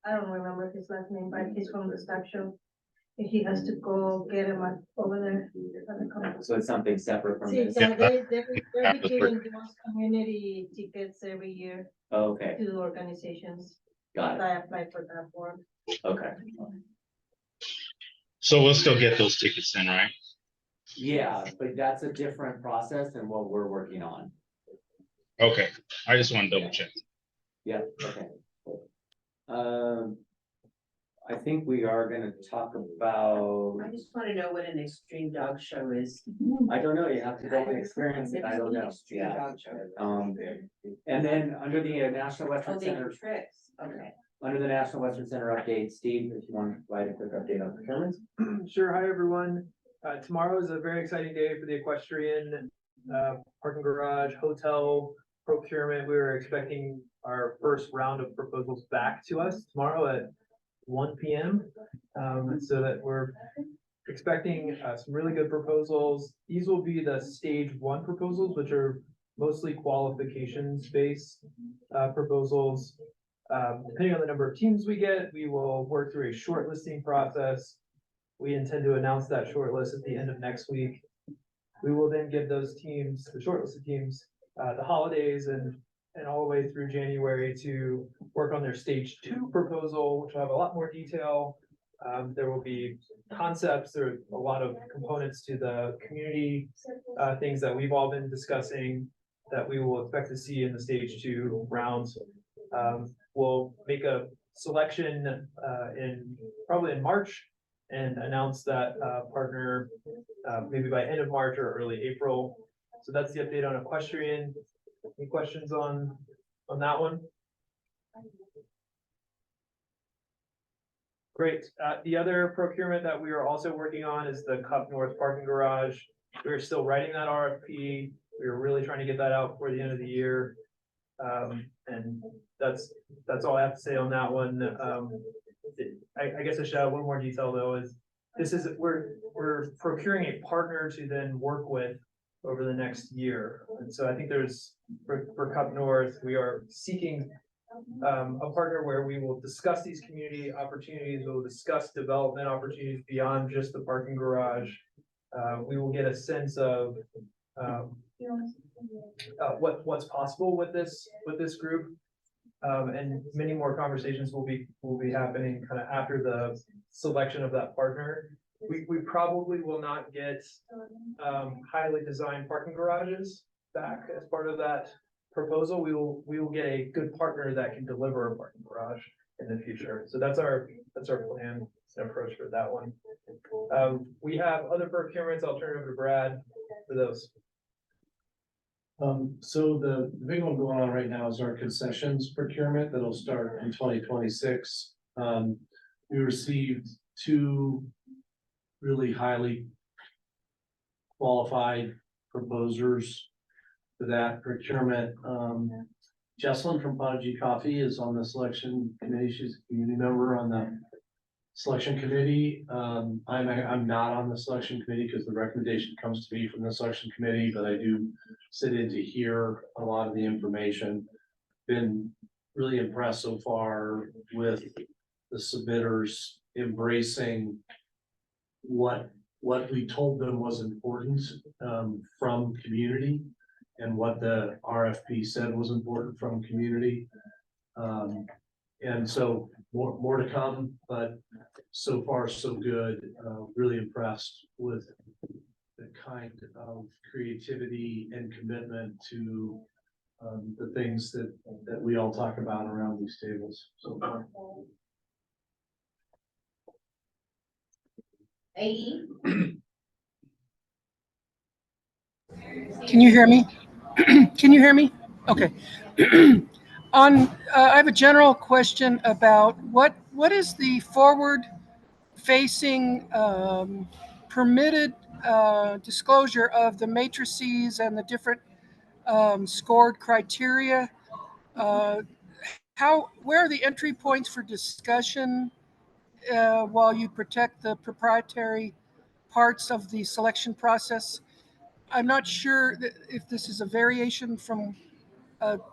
I don't remember his last name, but he's from the stock show. And he has to go get him over there. So it's something separate from See, this. so they're giving those community tickets every year Okay, to organizations. got it. I applied for that form. Okay. So we'll still get those tickets then, right? Yeah, but that's a different process than what we're working on. Okay, I just want to double check. Yeah, okay. I think we are gonna talk about, I just want to know what an extreme dog show is. I don't know, you have to go and experience it, I don't know, Extreme yeah. dog show. And then under the National Oh, Western they Center, do tricks, okay. under the National Western Center update, Steve, if you want to provide a quick update on procurement. Sure. Hi, everyone. Tomorrow is a very exciting day for the equestrian, parking garage, hotel procurement. We were expecting our first round of proposals back to us tomorrow at 1 p.m. So that we're expecting some really good proposals. These will be the stage 1 proposals, which are mostly qualifications-based proposals. Depending on the number of teams we get, we will work through a shortlisting process. We intend to announce that shortlist at the end of next week. We will then give those teams, the shortlisted teams, the holidays and all the way through January to work on their stage 2 proposal, which will have a lot more detail. There will be concepts, there are a lot of components to the community, things that we've all been discussing that we will expect to see in the stage 2 rounds. We'll make a selection probably in March and announce that partner maybe by end of March or early April. So that's the update on equestrian. Any questions on that one? Great. The other procurement that we are also working on is the Cup North parking garage. We're still writing that RFP. We're really trying to get that out before the end of the year. And that's all I have to say on that one. I guess I should add one more detail though, is we're procuring a partner to then work with over the next year. And so I think there's, for Cup North, we are seeking a partner where we will discuss these community opportunities, we'll discuss development opportunities beyond just the parking garage. We will get a sense of what's possible with this group. And many more conversations will be happening kind of after the selection of that partner. We probably will not get highly designed parking garages back as part of that proposal. We will get a good partner that can deliver a parking garage in the future. So that's our plan and approach for that one. We have other procurements. I'll turn it over to Brad for those. So the big one going on right now is our concessions procurement that'll start in 2026. We received two really highly qualified proposers for that procurement. Jesselyn from Prodigy Coffee is on the selection committee. She's a community member on the selection committee. I'm not on the selection committee because the recommendation comes to me from the selection committee, but I do sit in to hear a lot of the information. Been really impressed so far with the submitters embracing what we told them was important from community and what the RFP said was important from community. And so more to come, but so far so good. Really impressed with the kind of creativity and commitment to the things that we all talk about around these tables so far. Can you hear me? Can you hear me? Okay. I have a general question about what is the forward facing permitted disclosure of the matrices and the different scored criteria? Where are the entry points for discussion while you protect the proprietary parts of the selection process? I'm not sure if this is a variation from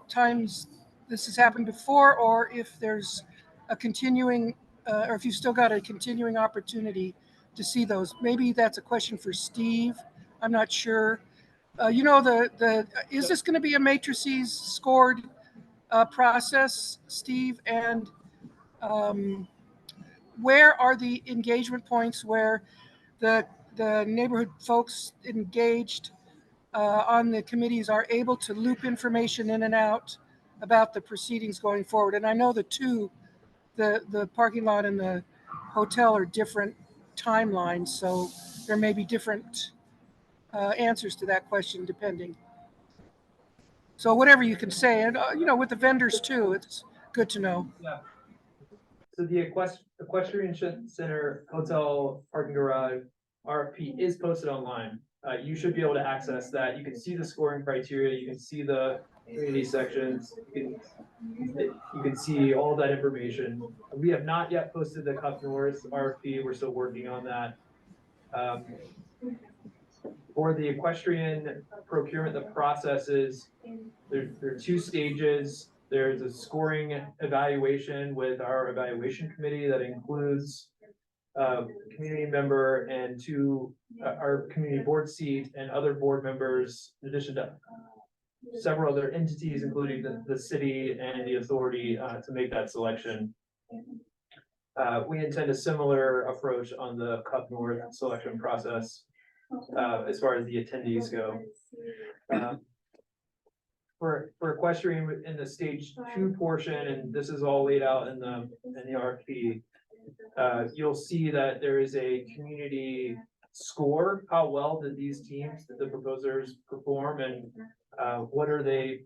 times this has happened before, or if there's a continuing, or if you've still got a continuing opportunity to see those. Maybe that's a question for Steve. I'm not sure. You know, is this going to be a matrices scored process, Steve? And where are the engagement points where the neighborhood folks engaged on the committees are able to loop information in and out about the proceedings going forward? And I know the parking lot and the hotel are different timelines, so there may be different answers to that question depending. So whatever you can say, and you know, with the vendors too, it's good to know. Yeah. So the Equestrian Center Hotel Parking Garage RFP is posted online. You should be able to access that. You can see the scoring criteria. You can see the community sections. You can see all that information. We have not yet posted the Cup North RFP. We're still working on that. For the equestrian procurement, the process is there are two stages. There's a scoring evaluation with our evaluation committee that includes community member and our community board seat and other board members, in addition to several other entities, including the city and the authority to make that selection. We intend a similar approach on the Cup North selection process as far as the attendees go. For equestrian in the stage 2 portion, and this is all laid out in the RFP, you'll see that there is a community score. How well did these teams, the proposers, perform, and what are they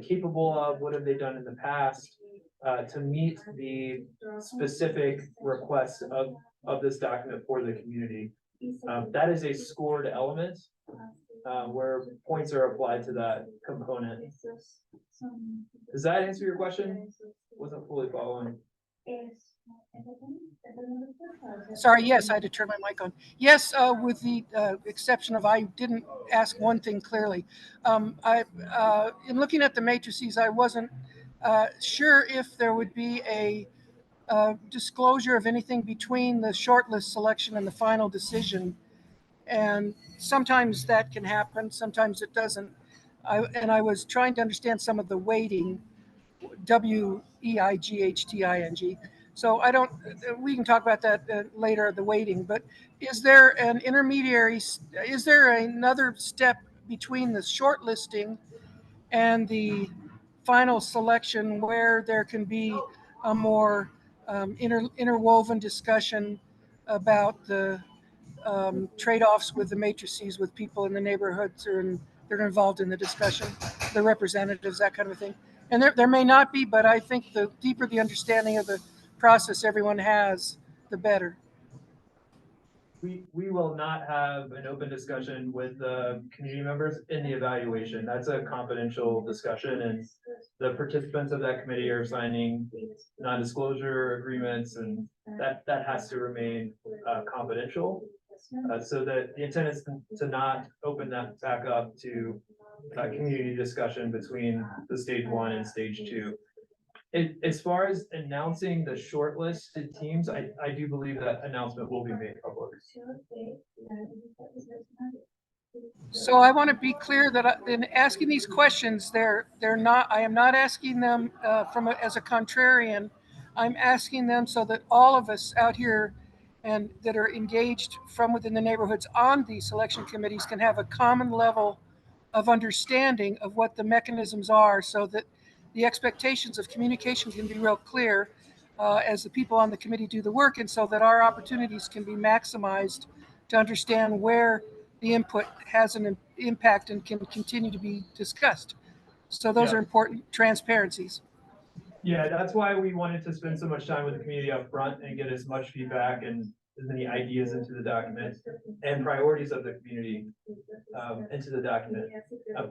capable of? What have they done in the past to meet the specific requests of this document for the community? That is a scored element where points are applied to that component. Does that answer your question? Wasn't fully following. Sorry, yes, I had to turn my mic on. Yes, with the exception of I didn't ask one thing clearly. In looking at the matrices, I wasn't sure if there would be a disclosure of anything between the shortlist selection and the final decision. And sometimes that can happen, sometimes it doesn't. I was trying to understand some of the weighting, WEIGHTING. So we can talk about that later, the weighting, but is there an intermediary, is there another step between the shortlisting and the final selection where there can be a more interwoven discussion about the trade-offs with the matrices with people in the neighborhoods and they're involved in the discussion, the representatives, that kind of thing. And there may not be, but I think the deeper the understanding of the process everyone has, the better. We will not have an open discussion with the community members in the evaluation. That's a confidential discussion, and the participants of that committee are signing non-disclosure agreements, and that has to remain confidential. So that the intent is to not open that back up to community discussion between the stage 1 and stage 2. As far as announcing the shortlisted teams, I do believe that announcement will be made public. So I want to be clear that in asking these questions, they're not. I am not asking them as a contrarian. I'm asking them so that all of us out here and that are engaged from within the neighborhoods on these selection committees can have a common level of understanding of what the mechanisms are, so that the expectations of communication can be real clear as the people on the committee do the work, and so that our opportunities can be maximized to understand where the input has an impact and can continue to be discussed. So those are important transparencies. Yeah, that's why we wanted to spend so much time with the community up front and get as much feedback and as many ideas into the document and priorities of the community into the document,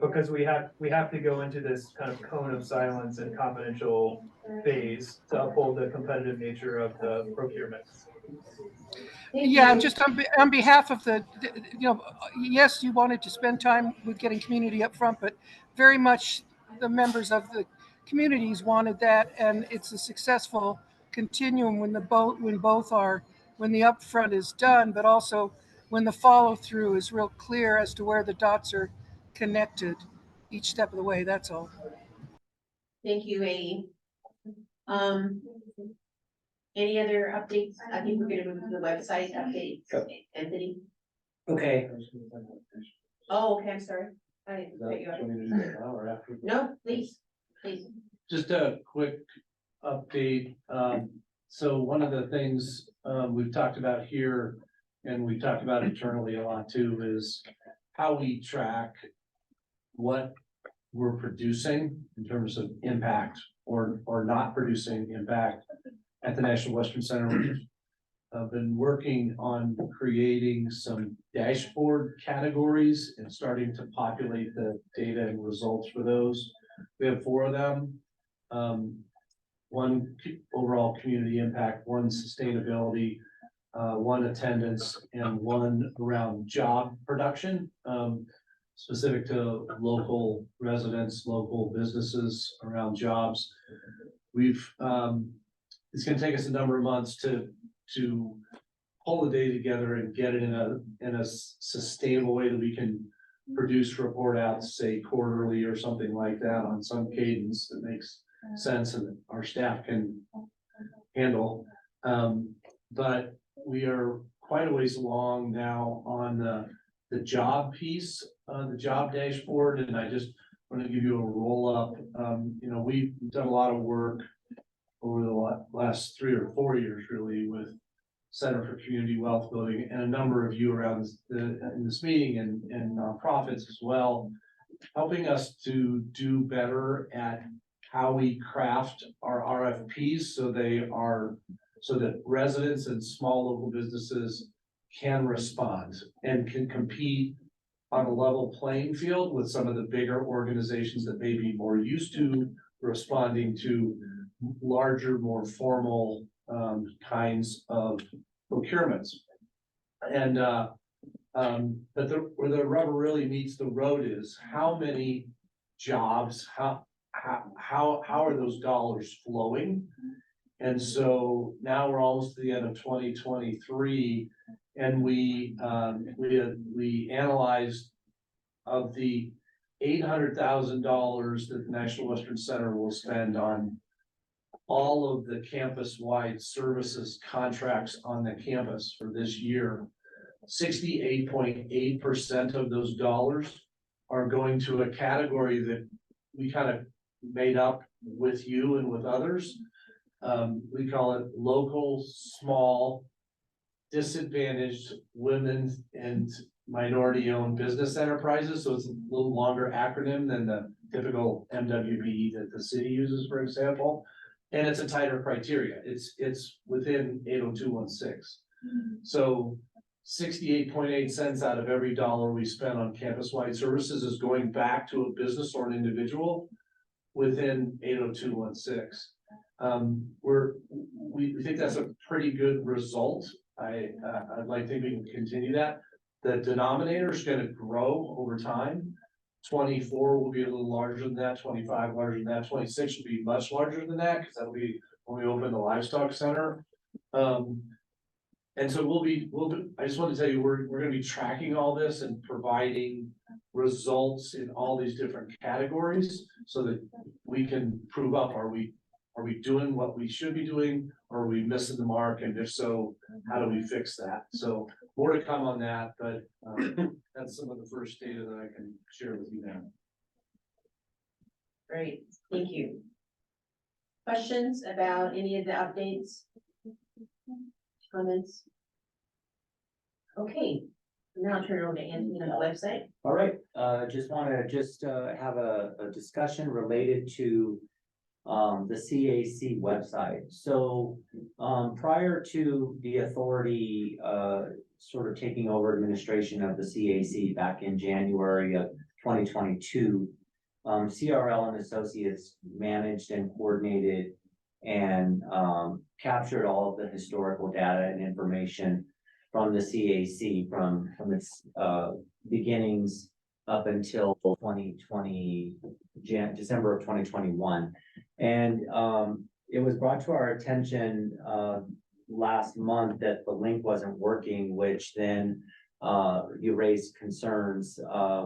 because we have to go into this kind of cone of silence and confidential phase to uphold the competitive nature of the procurement. Yeah, just on behalf of yes, you wanted to spend time with getting community up front, but very much the members of the communities wanted that, and it's a successful continuum when the upfront is done, but also when the follow through is real clear as to where the dots are connected each step of the way. That's all. Thank you, A. Any other updates? I think we're gonna move to the website updates. Anthony? Okay. Oh, okay, I'm sorry. I didn't cut you off. No, please. Just a quick update. So one of the things we've talked about here, and we've talked about internally a lot too, is how we track what we're producing in terms of impact or not producing impact at the National Western Center. I've been working on creating some dashboard categories and starting to populate the data and results for those. We have 4 of them. One overall community impact, one sustainability, one attendance, and one around job production, specific to local residents, local businesses around jobs. It's going to take us a number of months to pull the data together and get it in a sustainable way that we can produce report outs, say quarterly or something like that, on some cadence that makes sense and our staff can handle. But we are quite a ways along now on the job piece, the job dashboard, and I just want to give you a roll up. We've done a lot of work over the last 3 or 4 years, really, with Center for Community Wealth Building and a number of you around in this meeting and nonprofits as well, helping us to do better at how we craft our RFPs so that residents and small local businesses can respond and can compete on a level playing field with some of the bigger organizations that may be more used to responding to larger, more formal kinds of procurements. And but where the rubber really meets the road is how many jobs, how are those dollars flowing? And so now we're almost to the end of 2023, and we analyzed of the $800,000 that the National Western Center will spend on all of the campus-wide services contracts on the campus for this year. 68.8% of those dollars are going to a category that we kind of made up with you and with others. We call it local, small, disadvantaged women and minority-owned business enterprises, so it's a little longer acronym than the typical MWB that the city uses, for example. And it's a tighter criteria. It's within 80216. So 68.8 cents out of every dollar we spend on campus-wide services is going back to a business or an individual within 80216. We think that's a pretty good result. I'd like to think we can continue that. The denominator is gonna grow over time. 24 will be a little larger than that, 25 larger than that, 26 will be much larger than that, because that'll be when we open the livestock center. And so I just want to tell you, we're gonna be tracking all this and providing results in all these different categories so that we can prove up, are we doing what we should be doing, or are we missing the mark? And if so, how do we fix that? So more to come on that, but that's some of the first data that I can share with you now. Great, thank you. Questions about any of the updates? Comments? Okay, now I'll turn it over to Anthony on the website. All right, just wanna have a discussion related to the CAC website. So prior to the authority sort of taking over administration of the CAC back in January of 2022, CRL and Associates managed and coordinated and captured all of the historical data and information from the CAC from its beginnings up until December of 2021. And it was brought to our attention last month that the link wasn't working, which then you raised concerns,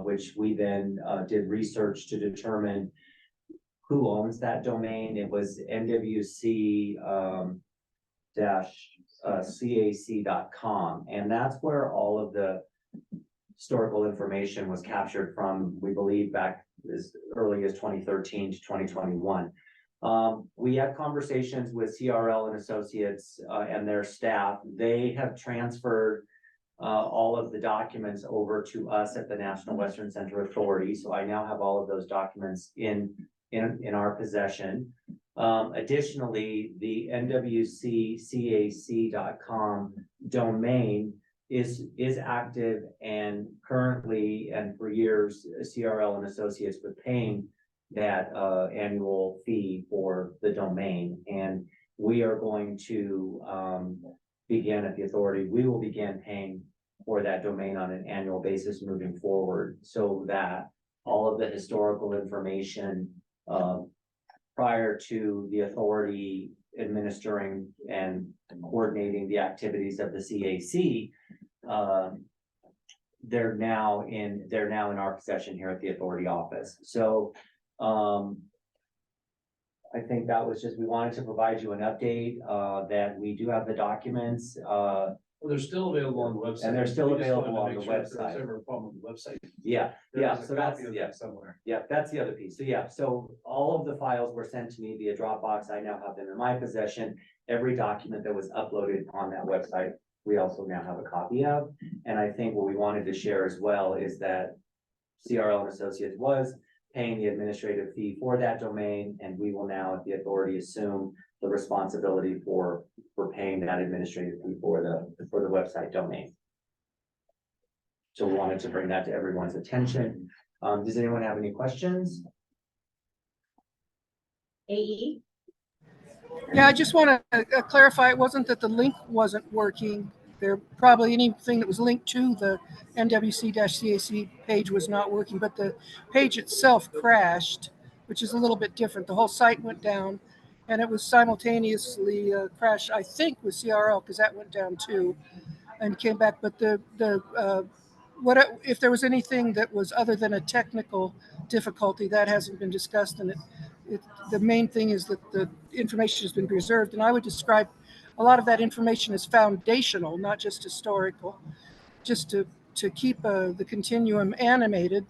which we then did research to determine who owns that domain. It was NWC CAC.com, and that's where all of the historical information was captured from, we believe, back as early as 2013 to 2021. We had conversations with CRL and Associates and their staff. They have transferred all of the documents over to us at the National Western Center Authority. So I now have all of those documents in our possession. Additionally, the NWCCAC.com domain is active, and currently and for years, CRL and Associates were paying that annual fee for the domain. And we are going to begin at the authority, we will begin paying for that domain on an annual basis moving forward, so that all of the historical information prior to the authority administering and coordinating the activities of the CAC, they're now in our possession here at the authority office. So I think that was just, we wanted to provide you an update that we do have the documents. Well, they're still available on the website. And they're still We just wanted available to on make the sure if website. there's ever a problem with the website. Yeah, There's a so that's, copy of that somewhere. yeah, that's the other piece. So yeah, so all of the files were sent to me via Dropbox. I now have them in my possession. Every document that was uploaded on that website, we also now have a copy of. And I think what we wanted to share as well is that CRL and Associates was paying the administrative fee for that domain, and we will now at the authority assume the responsibility for paying that administrative fee for the website domain. So we wanted to bring that to everyone's attention. Does anyone have any questions? AE? Yeah, I just want to clarify, it wasn't that the link wasn't working. There probably anything that was linked to the NWC-CAC page was not working, but the page itself crashed, which is a little bit different. The whole site went down, and it was simultaneously crashed, I think, with CRL, because that went down too and came back. But if there was anything that was other than a technical difficulty, that hasn't been discussed, and the main thing is that the information has been preserved. And I would describe a lot of that information as foundational, not just historical, just to keep the continuum animated.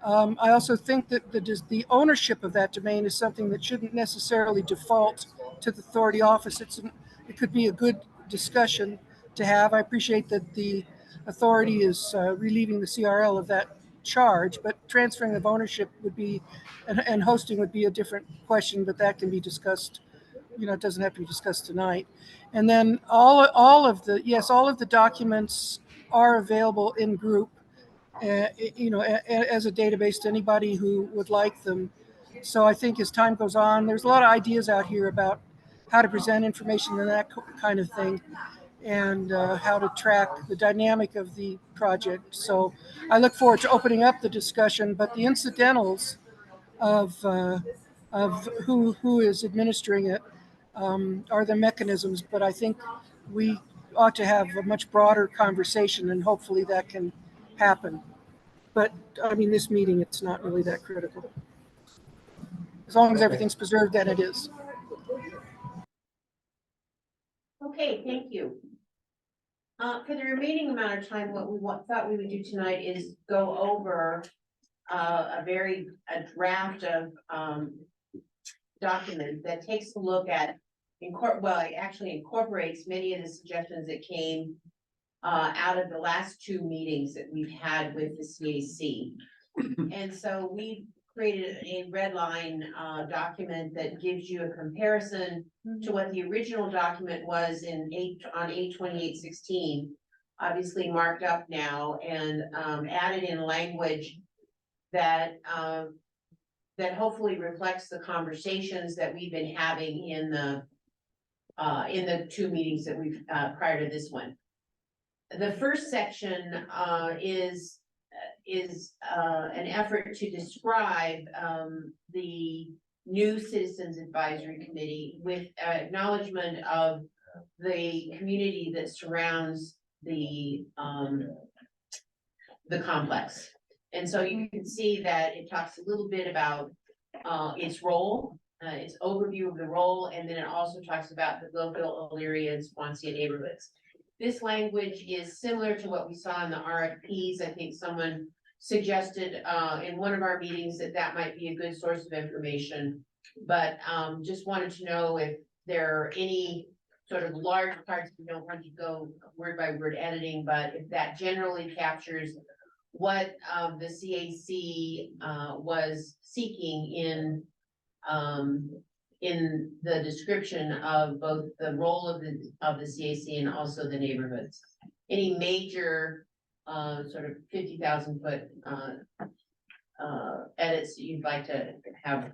I also think that the ownership of that domain is something that shouldn't necessarily default to the authority office. It could be a good discussion to have. I appreciate that the authority is relieving the CRL of that charge, but transferring of ownership would be, and hosting would be a different question, but that can be discussed. You know, it doesn't have to be discussed tonight. And then all of the documents are available in group, you know, as a database to anybody who would like them. So I think as time goes on, there's a lot of ideas out here about how to present information and that kind of thing, and how to track the dynamic of the project. So I look forward to opening up the discussion, but the incidentals of who is administering it are the mechanisms. But I think we ought to have a much broader conversation, and hopefully that can happen. But I mean, this meeting, it's not really that critical. As long as everything's preserved, then it is. Okay, thank you. For the remaining amount of time, what we thought we would do tonight is go over a draft of document that takes a look at, it actually incorporates many of the suggestions that came out of the last two meetings that we've had with the CAC. And so we created a red line document that gives you a comparison to what the original document was on 8/28/16, obviously marked up now, and added in language that that hopefully reflects the conversations that we've been having in the two meetings that we've prior to this one. The first section is an effort to describe the new Citizens Advisory Committee with acknowledgement of the community that surrounds the complex. And so you can see that it talks a little bit about its role, its overview of the role, and then it also talks about the Gloveville, Elyria, and Swansea neighborhoods. This language is similar to what we saw in the RFPs. I think someone suggested in one of our meetings that might be a good source of information, but just wanted to know if there are any sort of large parts. We don't want to go word by word editing, but if that generally captures what the CAC was seeking in the description of both the role of the CAC and also the neighborhoods. Any major sort of 50,000 foot edits that you'd like to have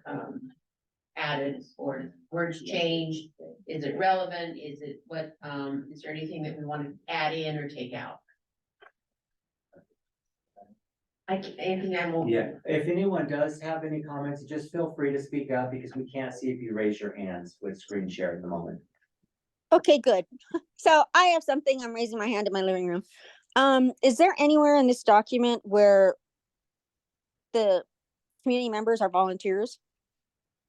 added, or words changed? Is it relevant? Is it what? Is there anything that we want to add in or take out? Anything I will. Yeah, if anyone does have any comments, just feel free to speak up, because we can't see if you raise your hands with screen share at the moment. Okay, good. So I have something. I'm raising my hand in my living room. Is there anywhere in this document where the community members are volunteers?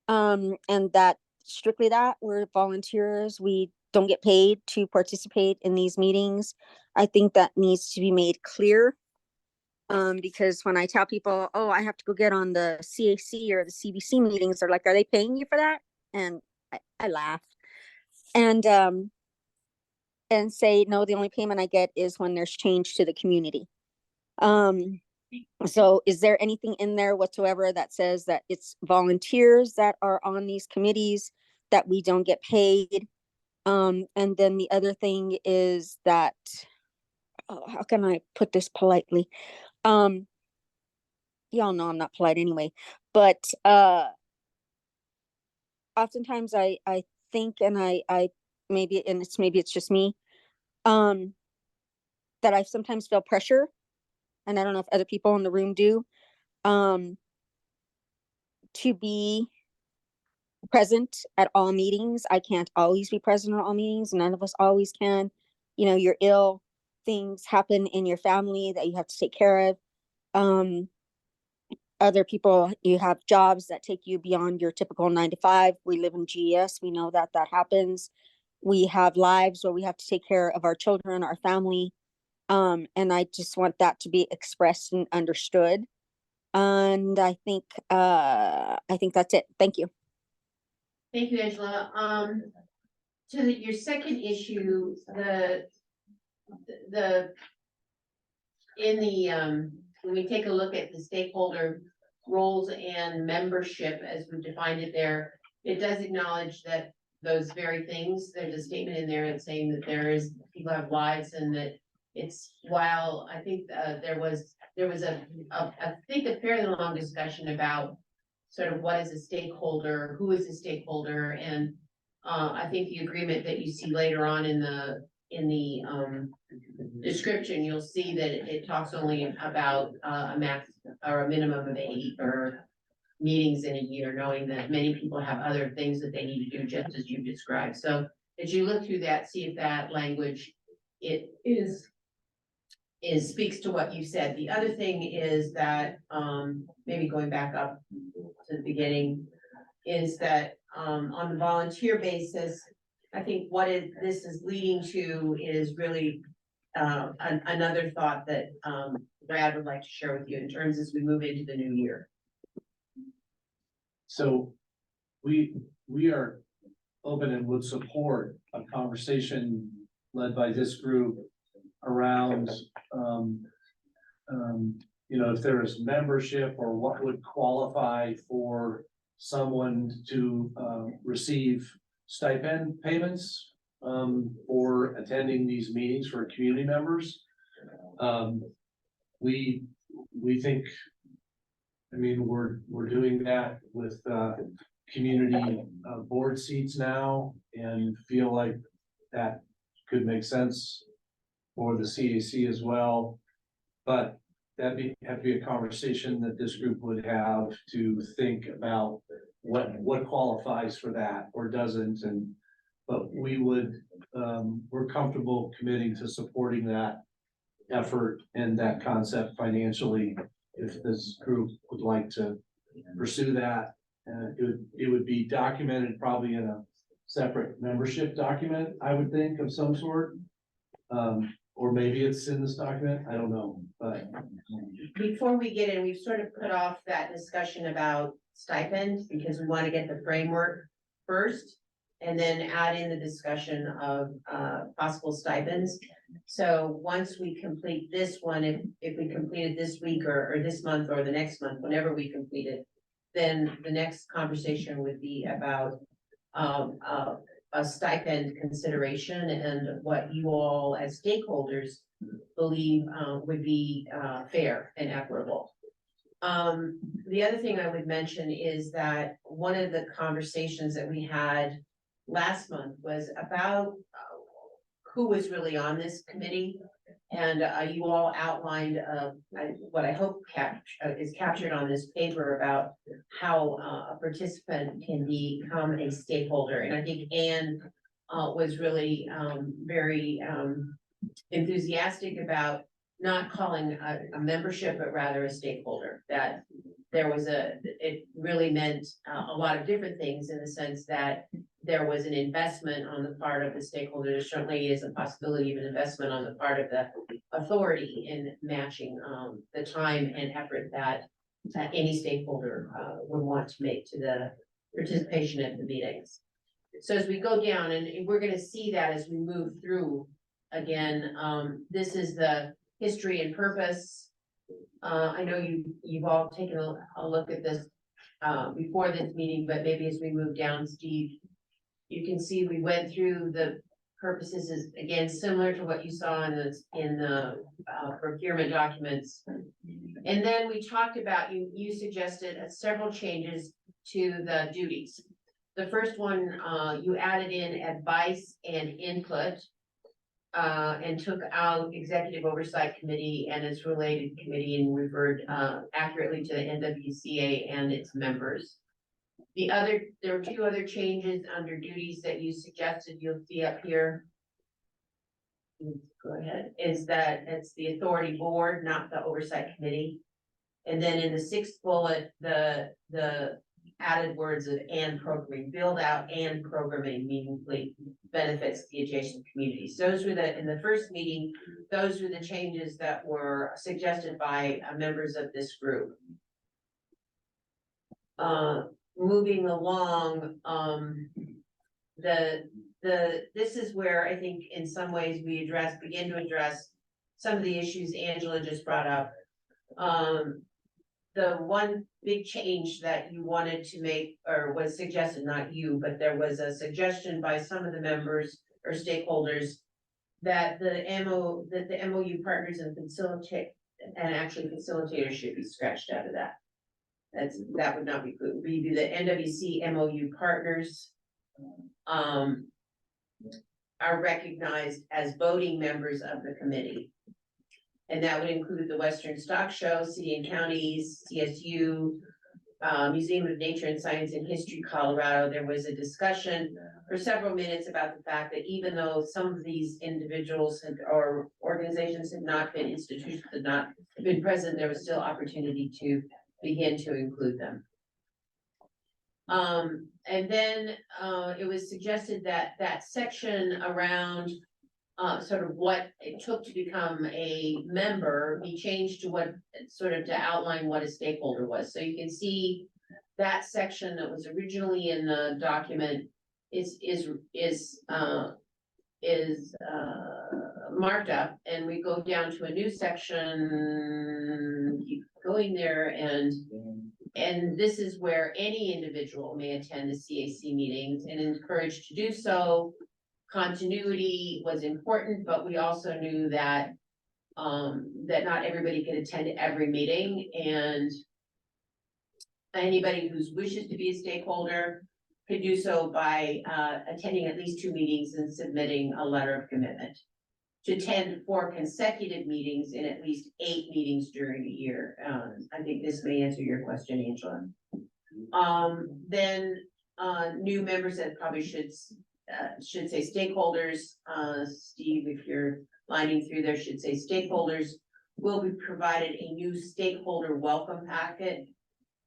And that strictly that we're volunteers, we don't get paid to participate in these meetings. I think that needs to be made clear. Because when I tell people, oh, I have to go get on the CAC or the CBC meetings, they're like, are they paying you for that? And I laugh and say, no, the only payment I get is when there's change to the community. So is there anything in there whatsoever that says that it's volunteers that are on these committees, that we don't get paid? And then the other thing is that, how can I put this politely? Y'all know I'm not polite anyway, but oftentimes I think, and I maybe it's just me, that I sometimes feel pressure, and I don't know if other people in the room do, to be present at all meetings. I can't always be present at all meetings. None of us always can. You know, you're ill, things happen in your family that you have to take care of. Other people, you have jobs that take you beyond your typical 9 to 5. We live in GES. We know that happens. We have lives where we have to take care of our children, our family. And I just want that to be expressed and understood. And I think that's it. Thank you. Thank you, Angela. To your second issue, the, in the, when we take a look at the stakeholder roles and membership as we defined it there, it does acknowledge that those very things, there's a statement in there that's saying that people have lives and that it's, while I think, there was I think a fairly long discussion about sort of what is a stakeholder, who is a stakeholder, and I think the agreement that you see later on in the description, you'll see that it talks only about a max or a minimum of 8 or meetings in a year, knowing that many people have other things that they need to do, just as you described. So as you look through that, see if that language speaks to what you said. The other thing is that maybe going back up to the beginning, is that on the volunteer basis, I think this is leading to is really another thought that Brad would like to share with you in terms as we move into the new year. So we are open and would support a conversation led by this group around, if there is membership or what would qualify for someone to receive stipend payments for attending these meetings for community members. We think, we're doing that with community board seats now and feel like that could make sense for the CAC as well. But have to be a conversation that this group would have to think about what qualifies for that or doesn't. But we're comfortable committing to supporting that effort and that concept financially if this group would like to pursue that. It would be documented probably in a separate membership document, I would think, of some sort. Or maybe it's in this document, I don't know, but. Before we get in, we've sort of put off that discussion about stipend because we want to get the framework first and then add in the discussion of possible stipends. So once we complete this one, if we complete it this week or this month or the next month, whenever we complete it, then the next conversation would be about a stipend consideration and what you all as stakeholders believe would be fair and equitable. The other thing I would mention is that one of the conversations that we had last month was about who was really on this committee. And you all outlined what I hope is captured on this paper about how a participant can become a stakeholder. And I think Anne was really very enthusiastic about not calling a membership, but rather a stakeholder. That there was it really meant a lot of different things in the sense that there was an investment on the part of the stakeholder. There certainly is a possibility of an investment on the part of the authority in matching the time and effort that any stakeholder would want to make to the participation at the meetings. So as we go down, and we're going to see that as we move through again, this is the history and purpose. I know you've all taken a look at this before this meeting, but maybe as we move down, Steve, you can see we went through the purposes is again similar to what you saw in the procurement documents. And then we talked about, you suggested several changes to the duties. The first one, you added in advice and input and took out executive oversight committee and its related committee and referred accurately to the NWCA and its members. There were 2 other changes under duties that you suggested you'll see up here. Go ahead, is that it's the authority board, not the oversight committee. And then in the 6th bullet, the added words of and programming, build out and programming meaningfully benefits the adjacent communities. Those were in the first meeting, those were the changes that were suggested by members of this group. Moving along, this is where I think in some ways we begin to address some of the issues Angela just brought up. The one big change that you wanted to make, or was suggested, not you, but there was a suggestion by some of the members or stakeholders that the MOU partners and facilitators should be scratched out of that. That would not be good. We do the NWC MOU partners are recognized as voting members of the committee. And that would include the Western Stock Show, City and Counties, CSU, Museum of Nature and Science and History, Colorado. There was a discussion for several minutes about the fact that even though some of these individuals or organizations had not been, institutions had not been present, there was still opportunity to begin to include them. And then it was suggested that that section around sort of what it took to become a member be changed to what sort of to outline what a stakeholder was. So you can see that section that was originally in the document is marked up, and we go down to a new section, keep going there, and this is where any individual may attend the CAC meetings and encouraged to do so. Continuity was important, but we also knew that that not everybody could attend every meeting, and anybody who wishes to be a stakeholder could do so by attending at least 2 meetings and submitting a letter of commitment to attend 4 consecutive meetings in at least 8 meetings during a year. I think this may answer your question, Angela. Then new members that probably should say stakeholders. Steve, if you're lining through there, should say stakeholders will be provided a new stakeholder welcome packet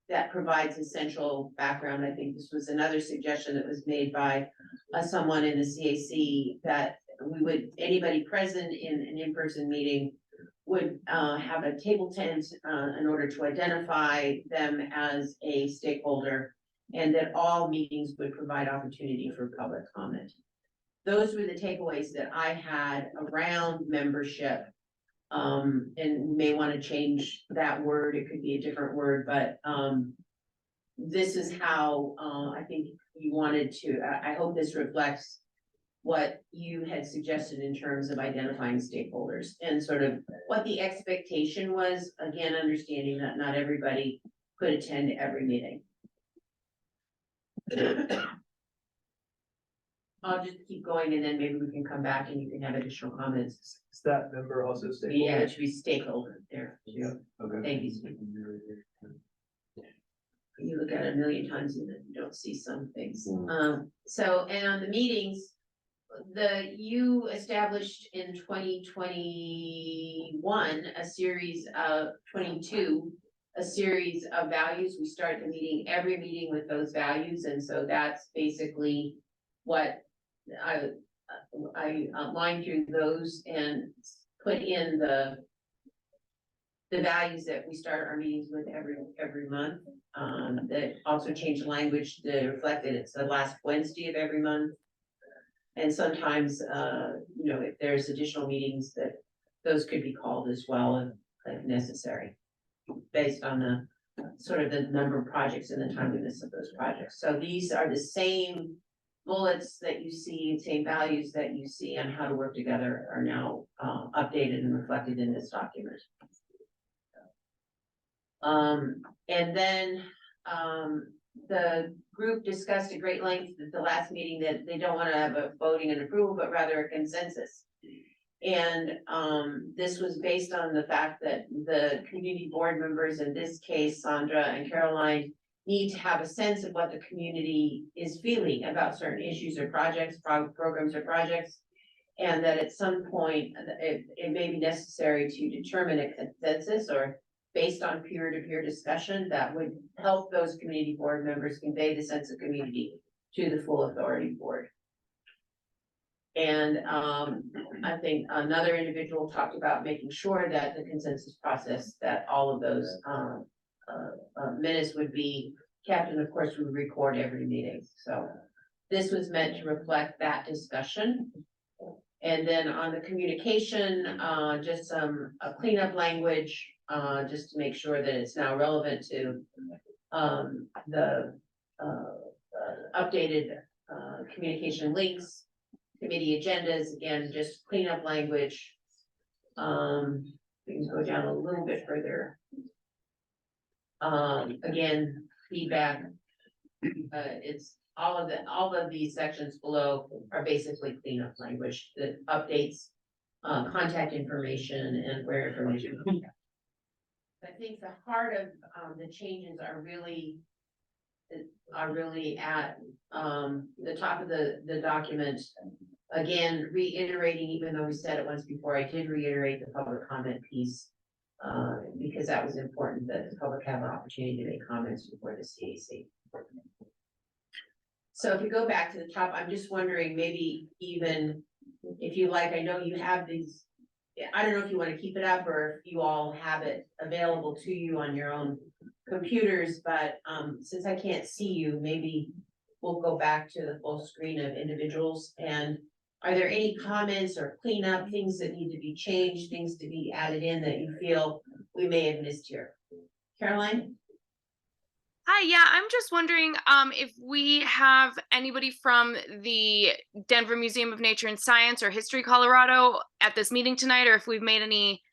that provides essential background. I think this was another suggestion that was made by someone in the CAC, that anybody present in an in-person meeting would have a table tent in order to identify them as a stakeholder, and that all meetings would provide opportunity for public comment. Those were the takeaways that I had around membership. And may want to change that word. It could be a different word, but this is how I think you wanted to, I hope this reflects what you had suggested in terms of identifying stakeholders and sort of what the expectation was. Again, understanding that not everybody could attend every meeting. I'll just keep going, and then maybe we can come back and you can have additional comments. Is that member also stakeholder? Yeah, it should be stakeholder there too. Okay. Thank you, Steve. You look at it a million times and then you don't see some things. So, and on the meetings, you established in 2021 a series of 22, a series of values. We start the meeting, every meeting with those values, and so that's basically what I lined through those and put in the values that we start our meetings with every month. That also changed the language to reflect that it's the last Wednesday of every month. And sometimes, you know, if there's additional meetings, that those could be called as well if necessary, based on the sort of the number of projects and the timeliness of those projects. So these are the same bullets that you see, same values that you see on how to work together are now updated and reflected in this document. And then the group discussed at great length at the last meeting that they don't want to have a voting and approval, but rather a consensus. And this was based on the fact that the community board members, in this case, Sandra and Caroline, need to have a sense of what the community is feeling about certain issues or projects, programs or projects. And that at some point, it may be necessary to determine a consensus, or based on peer-to-peer discussion that would help those community board members convey the sense of community to the full authority board. And I think another individual talked about making sure that the consensus process, that all of those minutes would be kept, and of course we record every meeting. So this was meant to reflect that discussion. And then on the communication, just some cleanup language, just to make sure that it's now relevant to the updated communication links, committee agendas, again, just cleanup language. We can go down a little bit further. Again, feedback. It's all of these sections below are basically cleanup language that updates contact information and where information. I think the heart of the changes are really at the top of the document. Again, reiterating, even though we said it once before, I did reiterate the public comment piece. Because that was important, that the public have an opportunity to make comments before the CAC. So if you go back to the top, I'm just wondering, maybe even if you like, I know you have these, I don't know if you want to keep it up or if you all have it available to you on your own computers, but since I can't see you, maybe we'll go back to the full screen of individuals. And are there any comments or cleanup, things that need to be changed, things to be added in that you feel we may have missed here? Caroline? Hi, yeah, I'm just wondering if we have anybody from the Denver Museum of Nature and Science or History Colorado at this meeting tonight, or if we've made any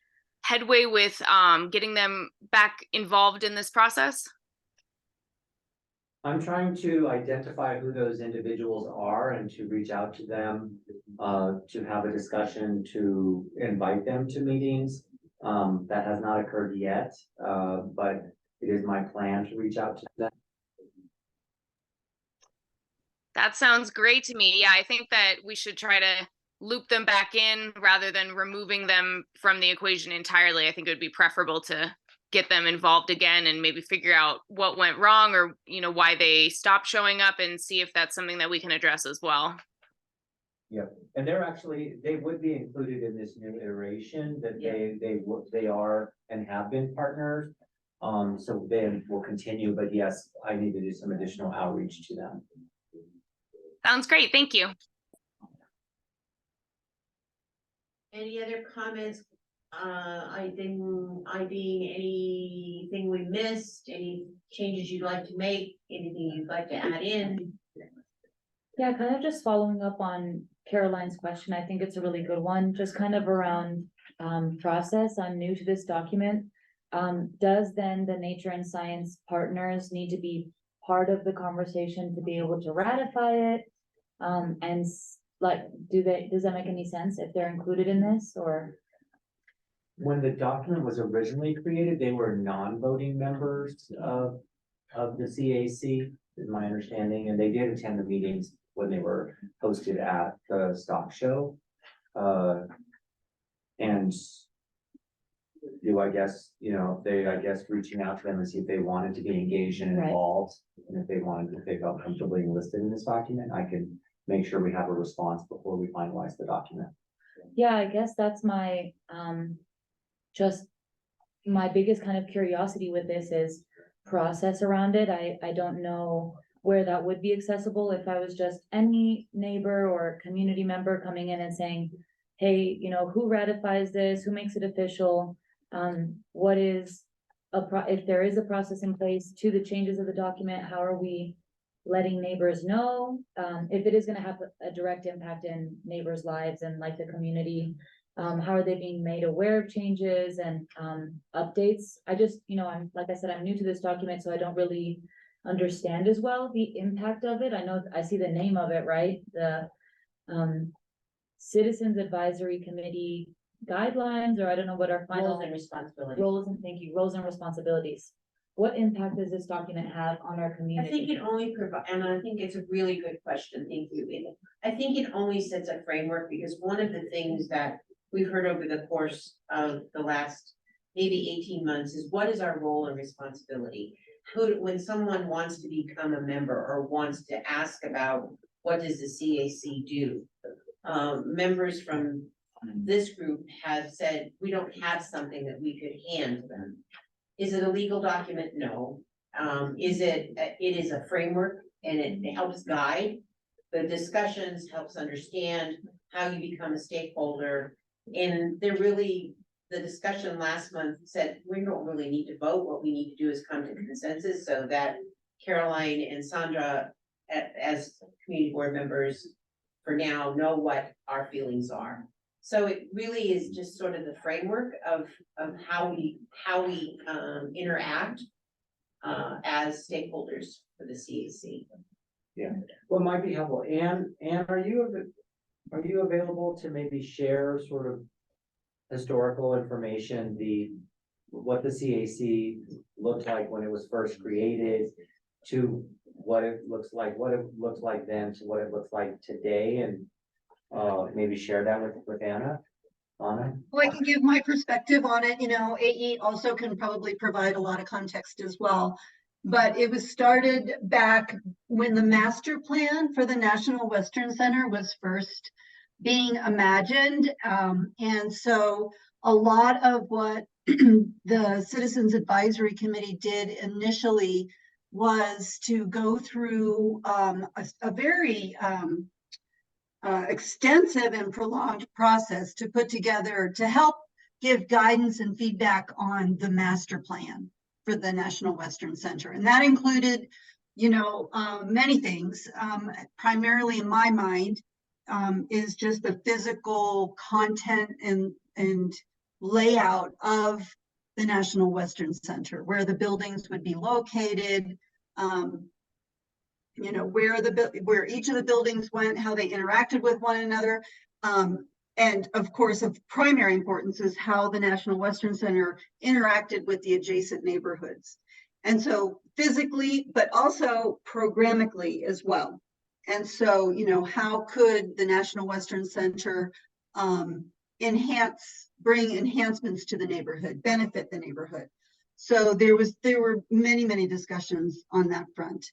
headway with getting them back involved in this process. I'm trying to identify who those individuals are and to reach out to them, to have a discussion, to invite them to meetings. That has not occurred yet, but it is my plan to reach out to them. That sounds great to me. Yeah, I think that we should try to loop them back in rather than removing them from the equation entirely. I think it would be preferable to get them involved again and maybe figure out what went wrong or, you know, why they stopped showing up and see if that's something that we can address as well. Yeah, and they would be included in this new iteration that they are and have been partners. So then we'll continue, but yes, I need to do some additional outreach to them. Sounds great. Thank you. Any other comments? Anything we missed, any changes you'd like to make, anything you'd like to add in? Yeah, kind of just following up on Caroline's question. I think it's a really good one, just kind of around process. I'm new to this document. Does then the nature and science partners need to be part of the conversation to be able to ratify it? And like, does that make any sense if they're included in this, or? When the document was originally created, they were non-voting members of the CAC, is my understanding, and they did attend the meetings when they were hosted at the stock show. And I guess, reaching out to them and see if they wanted to be engaged and involved, and if they felt comfortably enlisted in this document, I can make sure we have a response before we finalize the document. Yeah, I guess that's my, just my biggest kind of curiosity with this is process around it. I don't know where that would be accessible if I was just any neighbor or community member coming in and saying, hey, who ratifies this? Who makes it official? What is if there is a process in place to the changes of the document, how are we letting neighbors know? If it is going to have a direct impact in neighbors' lives and like the community, how are they being made aware of changes and updates? I just, like I said, I'm new to this document, so I don't really understand as well the impact of it. I know I see the name of it, right? The Citizens Advisory Committee guidelines, or I don't know what our final Roles and responsibilities. Roles and responsibilities. What impact does this document have on our community? I think it only provides, and I think it's a really good question. Thank you. I think it only sets a framework, because one of the things that we've heard over the course of the last maybe 18 months is, what is our role and responsibility? When someone wants to become a member or wants to ask about what does the CAC do, members from this group have said, we don't have something that we could hand them. Is it a legal document? No. It is a framework, and it helps guide. the discussions helps understand how you become a stakeholder. And they're really, the discussion last month said, we don't really need to vote. What we need to do is come to consensus so that Caroline and Sandra, as community board members, for now, know what our feelings are. So it really is just sort of the framework of how we interact as stakeholders for the CAC. Yeah, well, it might be helpful. Anne, are you available to maybe share sort of historical information, what the CAC looked like when it was first created, to what it looks like then to what it looks like today, and maybe share that with Anna? Well, I can give my perspective on it. You know, AE also can probably provide a lot of context as well. But it was started back when the master plan for the National Western Center was first being imagined. And so a lot of what the Citizens Advisory Committee did initially was to go through a very extensive and prolonged process to put together, to help give guidance and feedback on the master plan for the National Western Center. And that included, you know, many things. Primarily in my mind is just the physical content and layout of the National Western Center, where the buildings would be located, you know, where each of the buildings went, how they interacted with one another. And of course, of primary importance is how the National Western Center interacted with the adjacent neighborhoods. And so physically, but also programmatically as well. And so, you know, how could the National Western Center bring enhancements to the neighborhood, benefit the neighborhood? So there were many discussions on that front.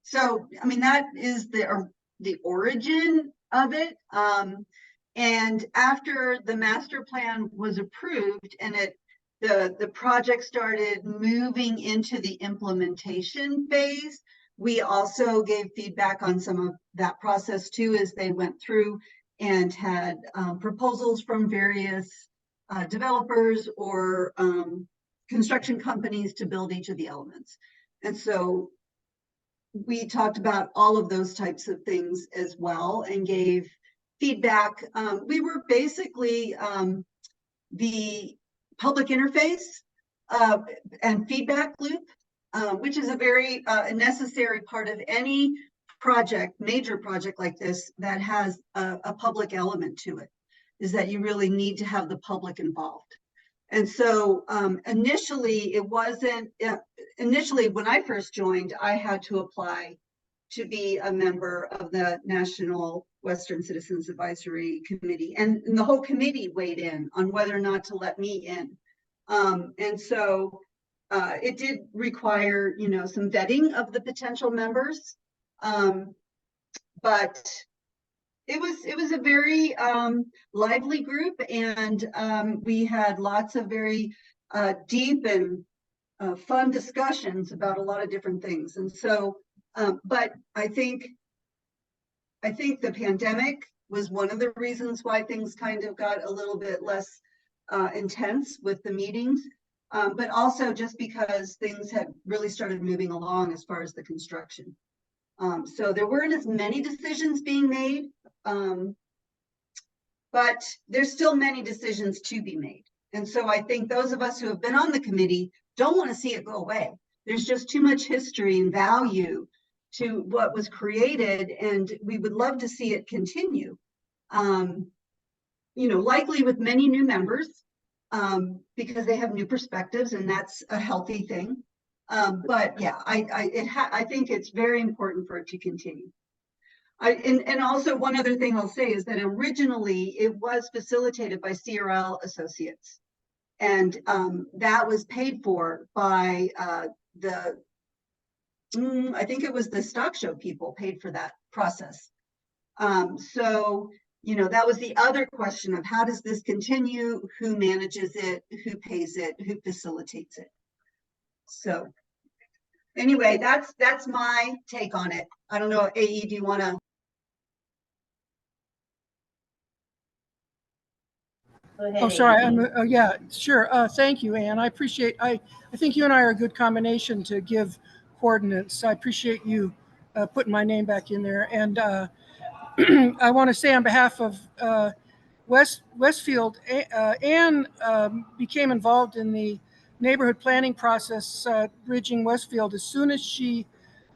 So, I mean, that is the origin of it. And after the master plan was approved and the project started moving into the implementation phase, we also gave feedback on some of that process too, as they went through and had proposals from various developers or construction companies to build each of the elements. And so we talked about all of those types of things as well and gave feedback. We were basically the public interface and feedback loop, which is a very necessary part of any major project like this that has a public element to it, is that you really need to have the public involved. And so initially when I first joined, I had to apply to be a member of the National Western Citizens Advisory Committee, and the whole committee weighed in on whether or not to let me in. And so it did require, you know, some vetting of the potential members, but it was a very lively group, and we had lots of very deep and fun discussions about a lot of different things. And so, but I think the pandemic was one of the reasons why things kind of got a little bit less intense with the meetings, but also just because things had really started moving along as far as the construction. So there weren't as many decisions being made, but there's still many decisions to be made. And so I think those of us who have been on the committee don't want to see it go away. There's just too much history and value to what was created, and we would love to see it continue. You know, likely with many new members, because they have new perspectives, and that's a healthy thing. But yeah, I think it's very important for it to continue. And also one other thing I'll say is that originally it was facilitated by CRL Associates, and that was paid for by I think it was the stock show people paid for that process. So, you know, that was the other question of how does this continue? Who manages it? Who pays it? Who facilitates it? So Anyway, that's my take on it. I don't know, AE, do you want to? Oh, sorry, yeah, sure. Thank you, Ann. I appreciate, I think you and I are a good combination to give coordinates. I appreciate you putting my name back in there. And I want to say on behalf of Westfield, Ann became involved in the neighborhood planning process, bridging Westfield as soon as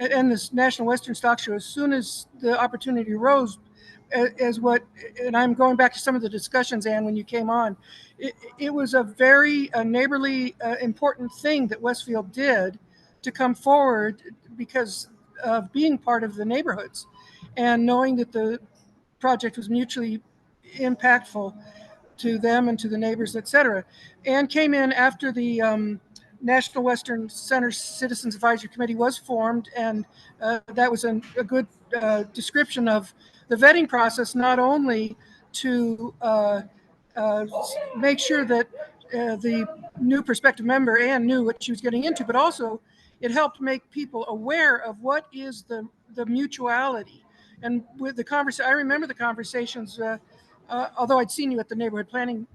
and this National Western Stock Show, as soon as the opportunity arose, as what, and I'm going back to some of the discussions, Ann, when you came on, it was a very neighborly, important thing that Westfield did to come forward because of being part of the neighborhoods and knowing that the project was mutually impactful to them and to the neighbors, et cetera. And came in after the National Western Center Citizens Advisory Committee was formed, and that was a good description of the vetting process, not only to make sure that the new prospective member, Ann, knew what she was getting into, but also it helped make people aware of what is the mutuality. And with the conversation, I remember the conversations, although I'd seen you at the neighborhood planning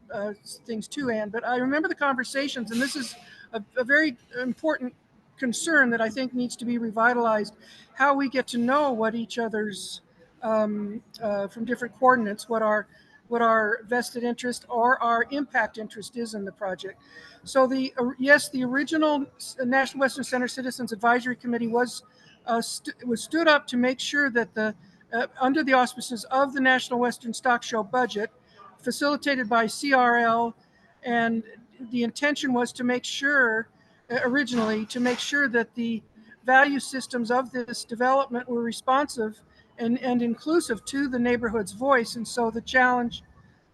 things too, Ann, but I remember the conversations, and this is a very important concern that I think needs to be revitalized, how we get to know what each other's, from different coordinates, what our vested interest or our impact interest is in the project. So yes, the original National Western Center Citizens Advisory Committee was stood up to make sure that under the auspices of the National Western Stock Show budget, facilitated by CRL, and the intention was to make sure, originally, to make sure that the value systems of this development were responsive and inclusive to the neighborhood's voice. And so the challenge,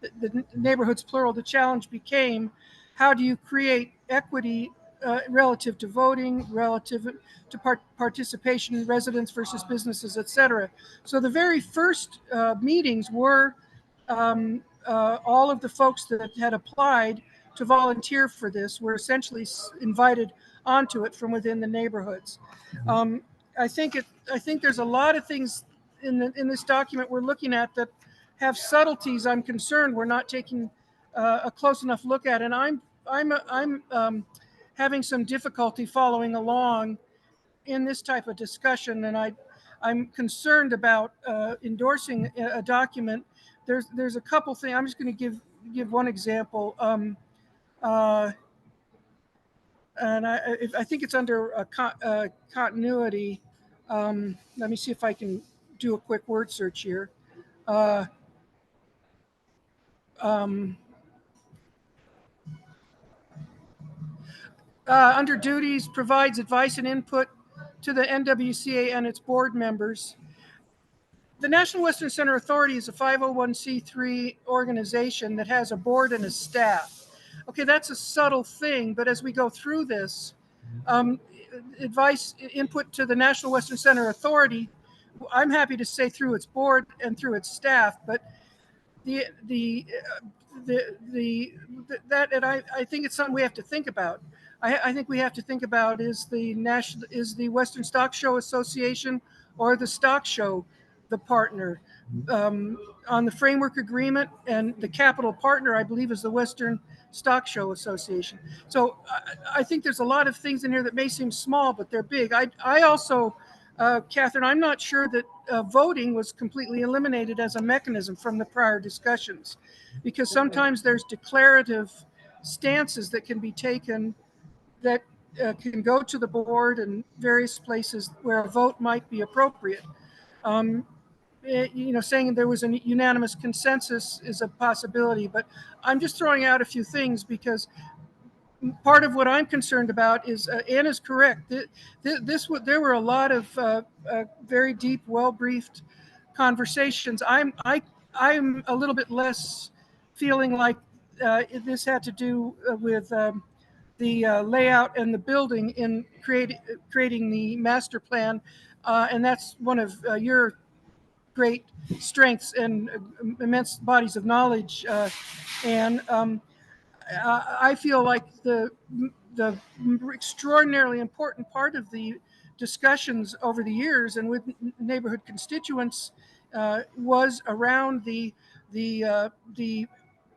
the neighborhoods plural, the challenge became, how do you create equity relative to voting, relative to participation in residents versus businesses, et cetera. So the very first meetings were all of the folks that had applied to volunteer for this were essentially invited onto it from within the neighborhoods. I think there's a lot of things in this document we're looking at that have subtleties. I'm concerned we're not taking a close enough look at, and I'm having some difficulty following along in this type of discussion, and I'm concerned about endorsing a document. There's a couple things. I'm just going to give one example. And I think it's under continuity. Let me see if I can do a quick word search here. Under duties, provides advice and input to the NWCA and its board members. The National Western Center Authority is a 501c3 organization that has a board and a staff. Okay, that's a subtle thing, but as we go through this, advice, input to the National Western Center Authority, I'm happy to say through its board and through its staff, but I think it's something we have to think about. I think we have to think about, is the Western Stock Show Association or the Stock Show the partner on the framework agreement, and the capital partner, I believe, is the Western Stock Show Association. So I think there's a lot of things in here that may seem small, but they're big. I also, Catherine, I'm not sure that voting was completely eliminated as a mechanism from the prior discussions, because sometimes there's declarative stances that can be taken that can go to the board and various places where a vote might be appropriate. Saying there was a unanimous consensus is a possibility, but I'm just throwing out a few things because part of what I'm concerned about is, Anna's correct. There were a lot of very deep, well-briefed conversations. I'm a little bit less feeling like this had to do with the layout and the building in creating the master plan, and that's one of your great strengths and immense bodies of knowledge. And I feel like the extraordinarily important part of the discussions over the years and with neighborhood constituents was around the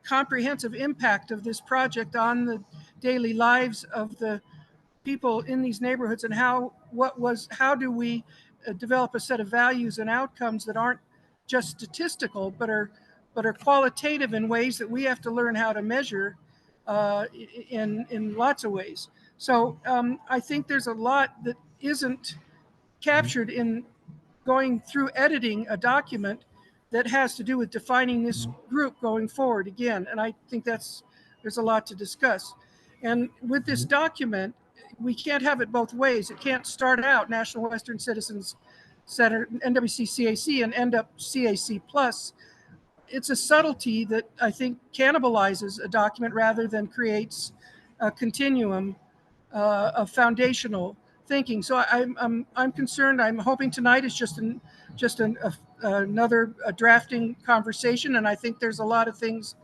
comprehensive impact of this project on the daily lives of the people in these neighborhoods, and how do we develop a set of values and outcomes that aren't just statistical but are qualitative in ways that we have to learn how to measure in lots of ways. So I think there's a lot that isn't captured in going through editing a document that has to do with defining this group going forward again. And I think there's a lot to discuss. And with this document, we can't have it both ways. It can't start out National Western Citizens Center, NWC CAC, and end up CAC plus. It's a subtlety that I think cannibalizes a document rather than creates a continuum of foundational thinking. So I'm concerned. I'm hoping tonight is just another drafting conversation, and I think there's a lot of things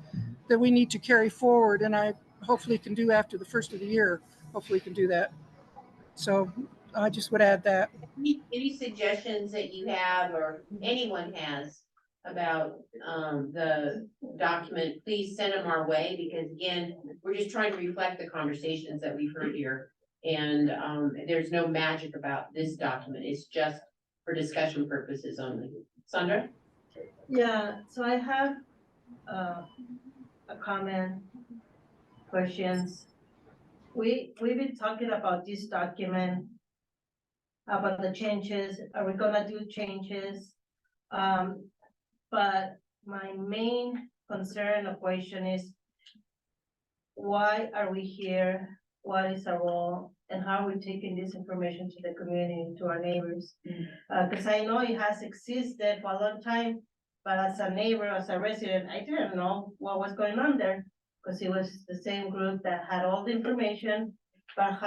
that we need to carry forward, and I hopefully can do after the first of the year. Hopefully can do that. So I just would add that. Any suggestions that you have or anyone has about the document, please send them our way, because again, we're just trying to reflect the conversations that we've heard here. And there's no magic about this document. It's just for discussion purposes only. Sandra? Yeah, so I have a comment, questions. We've been talking about this document, about the changes. Are we gonna do changes? But my main concern or question is, why are we here? What is our role? And how are we taking this information to the community, to our neighbors? Because I know it has existed for a long time, but as a neighbor, as a resident, I didn't know what was going on there, because it was the same group that had all the information, but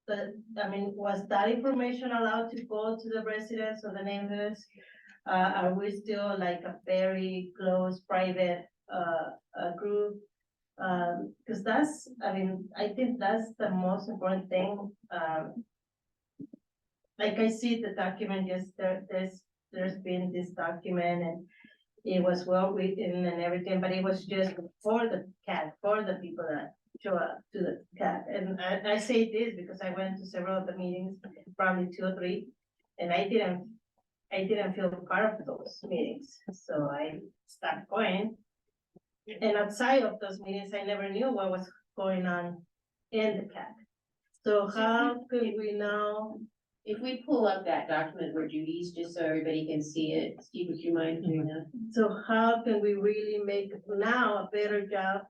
was that information allowed to go to the residents or the neighbors? Are we still like a very close, private group? Because I think that's the most important thing. Like I see the document, yes, there's been this document, and it was well written and everything, but it was just for the CAC, for the people that show up to the CAC. And I say this because I went to several of the meetings, probably 2 or 3, and I didn't feel part of those meetings, so I stopped going. And outside of those meetings, I never knew what was going on in the CAC. So how could we now? If we pull up that document where Judy's, just so everybody can see it, Steve, would you mind doing that? So how can we really make now a better job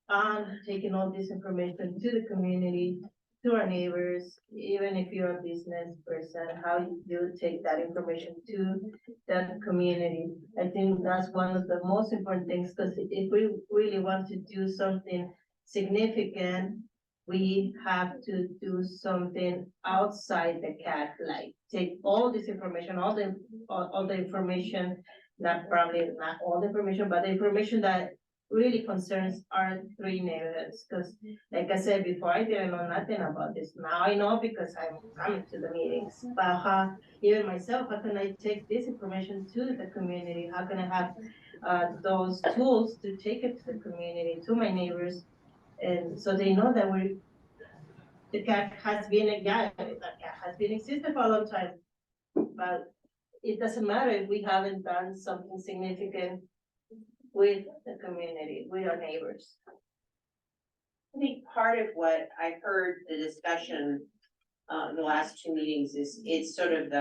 on taking all this information to the community, to our neighbors, even if you're a business person, how you do take that information to that community? I think that's one of the most important things, because if we really want to do something significant, we have to do something outside the CAC, like take all this information, all the information, not all the information, but the information that really concerns our 3 neighborhoods. Because like I said before, I didn't know nothing about this. Now I know because I'm coming to the meetings. But even myself, how can I take this information to the community? How can I have those tools to take it to the community, to my neighbors? And so they know that the CAC has been existing for a long time, but it doesn't matter if we haven't done something significant with the community, with our neighbors. I think part of what I've heard the discussion, the last 2 meetings is it's sort of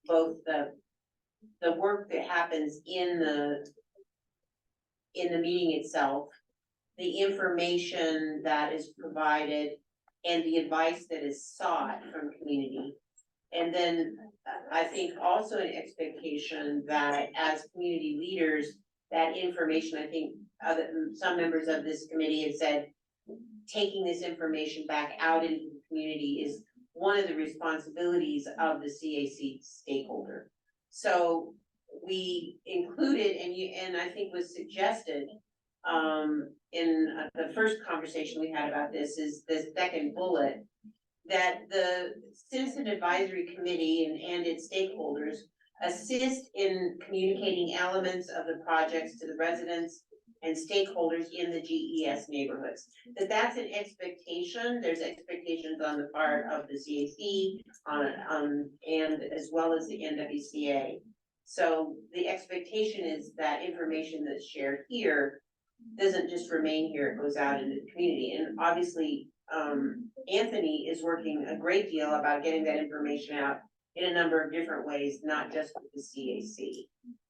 both the work that happens in the meeting itself, the information that is provided, and the advice that is sought from community. And then I think also an expectation that as community leaders, that information, I think some members of this committee have said, taking this information back out into the community is one of the responsibilities of the CAC stakeholder. So we included, and I think was suggested in the first conversation we had about this, is this second bullet that the Citizen Advisory Committee and its stakeholders assist in communicating elements of the projects to the residents and stakeholders in the GES neighborhoods. That's an expectation. There's expectations on the part of the CAC and as well as the NWCA. So the expectation is that information that's shared here doesn't just remain here, it goes out into the community. And obviously, Anthony is working a great deal about getting that information out in a number of different ways, not just with the CAC,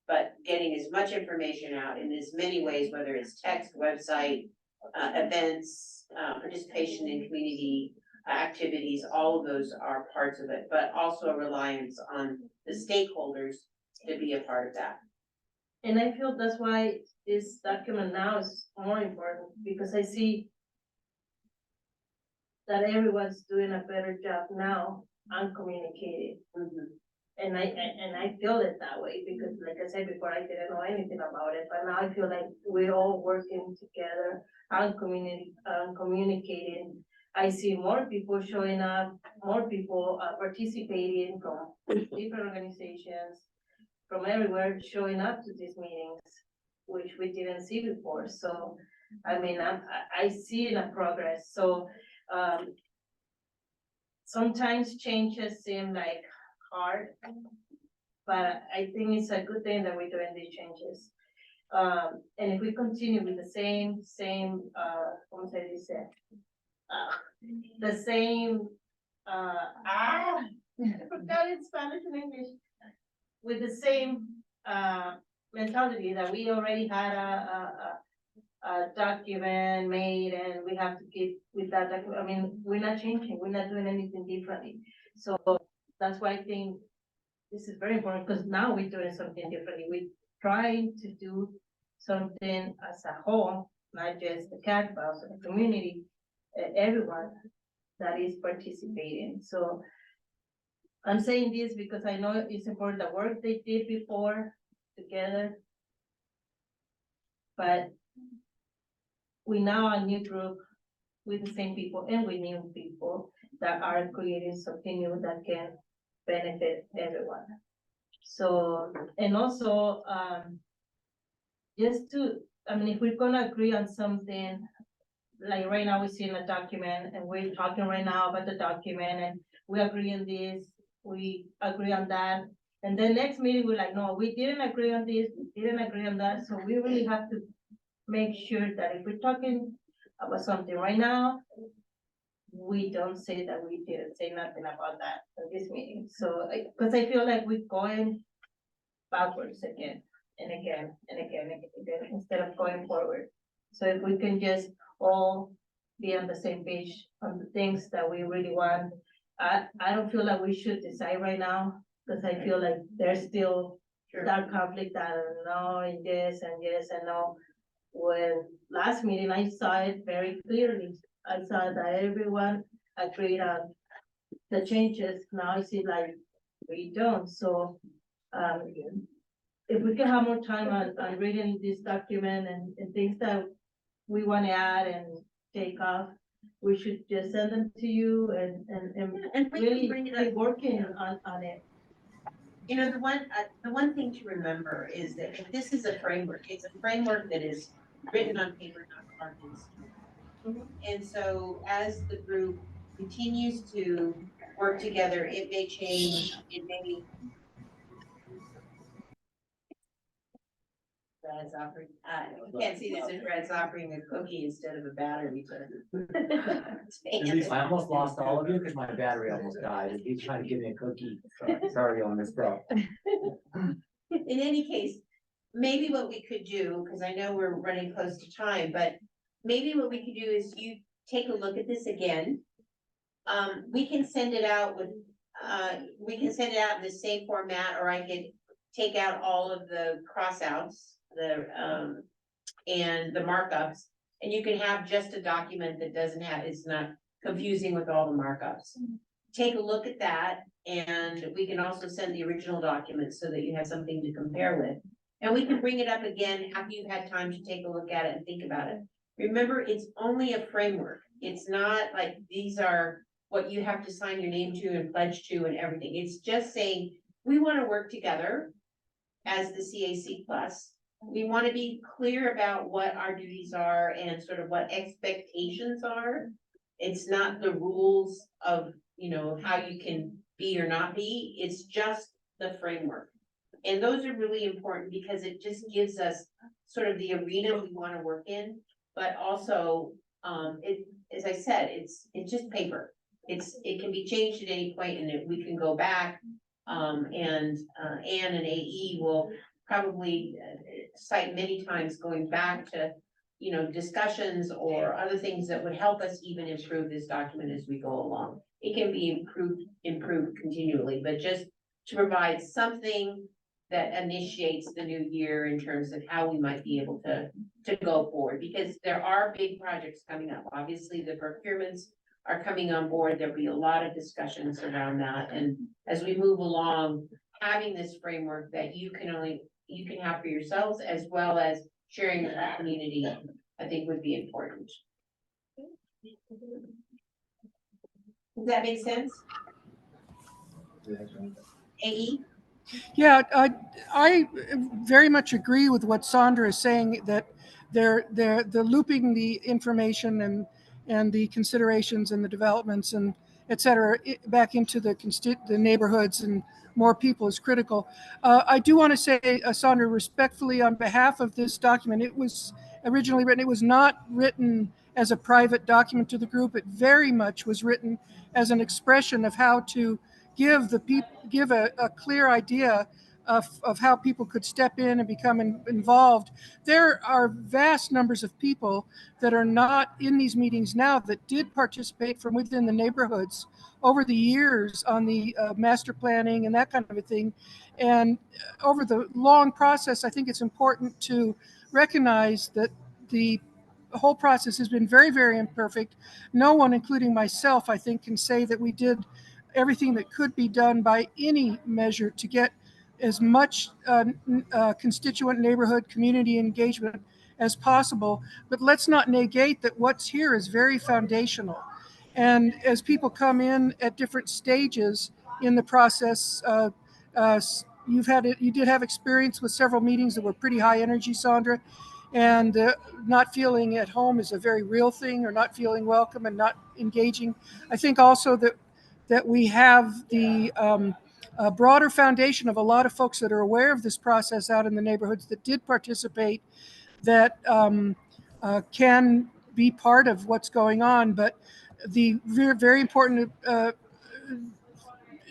but getting as much information out in as many ways, whether it's text, website, events, participation in community activities, all of those are parts of it, but also a reliance on the stakeholders to be a part of that. And I feel that's why this document now is more important, because I see that everyone's doing a better job now on communicating. And I feel it that way, because like I said before, I didn't know anything about it, but now I feel like we're all working together on communicating. I see more people showing up, more people participating from different organizations, from everywhere showing up to these meetings, which we didn't see before. So, I mean, I see the progress. So, sometimes changes seem like hard, but I think it's a good thing that we're doing these changes. And if we continue with the same, the same, I forgot in Spanish and English, with the same, mentality that we already had a document made and we have to keep with that document. I mean, we're not changing, we're not doing anything differently. So that's why I think this is very important, because now we're doing something differently. We're trying to do something as a whole, not just the CAC, but also the community, everyone that is participating. So I'm saying this because I know it's important, the work they did before together, but we now a new group with the same people and with new people that are creating something new that can benefit everyone. So, and also, just to, I mean, if we're gonna agree on something, like right now we're seeing a document and we're talking right now about the document and we agree on this, we agree on that. And then next meeting, we're like, no, we didn't agree on this, we didn't agree on that. So we really have to make sure that if we're talking about something right now, we don't say that we didn't say nothing about that in this meeting. So, because I feel like we're going backwards again and again and again and again instead of going forward. So if we can just all be on the same page on the things that we really want, I don't feel like we should decide right now, because I feel like there's still that conflict, I don't know, and yes and yes and no. When last meeting, I saw it very clearly. I saw that everyone agreed on the changes. Now I see like we don't. So if we can have more time on reading this document and things that we want to add and take off, we should just send them to you and really keep working on it. You know, the one thing to remember is that if this is a framework, it's a framework that is written on paper, not carved in stone. And so as the group continues to work together, it may change, it may. Brad's offering, you can't see this, if Brad's offering a cookie instead of a battery. At least I almost lost all of you because my battery almost died and he's trying to give me a cookie. Sorry on this, bro. In any case, maybe what we could do, because I know we're running close to time, but maybe what we could do is you take a look at this again. We can send it out with, we can send it out in the same format, or I could take out all of the crossouts, and the markups, and you can have just a document that doesn't have, it's not confusing with all the markups. Take a look at that, and we can also send the original document so that you have something to compare with. And we can bring it up again after you've had time to take a look at it and think about it. Remember, it's only a framework. It's not like these are what you have to sign your name to and pledge to and everything. It's just saying, we want to work together as the CAC plus. We want to be clear about what our duties are and sort of what expectations are. It's not the rules of, you know, how you can be or not be. It's just the framework. And those are really important because it just gives us sort of the arena we want to work in, but also, as I said, it's just paper. It can be changed at any point and we can go back. And Anne and AE will probably cite many times going back to, you know, discussions or other things that would help us even improve this document as we go along. It can be improved continually, but just to provide something that initiates the new year in terms of how we might be able to go forward, because there are big projects coming up. Obviously, the procurements are coming on board. There'll be a lot of discussions around that. And as we move along, having this framework that you can have for yourselves as well as sharing with the community, I think would be important. Does that make sense? AE? Yeah, I very much agree with what Sandra is saying, that they're looping the information and the considerations and the developments and et cetera back into the neighborhoods, and more people is critical. I do want to say, Sandra, respectfully, on behalf of this document, it was originally written, it was not written as a private document to the group. It very much was written as an expression of how to give a clear idea of how people could step in and become involved. There are vast numbers of people that are not in these meetings now that did participate from within the neighborhoods over the years on the master planning and that kind of a thing. And over the long process, I think it's important to recognize that the whole process has been very, very imperfect. No one, including myself, I think, can say that we did everything that could be done by any measure to get as much constituent neighborhood community engagement as possible. But let's not negate that what's here is very foundational. And as people come in at different stages in the process, you did have experience with several meetings that were pretty high energy, Sandra, and not feeling at home is a very real thing, or not feeling welcome and not engaging. I think also that we have the broader foundation of a lot of folks that are aware of this process out in the neighborhoods that did participate, that can be part of what's going on. But the very important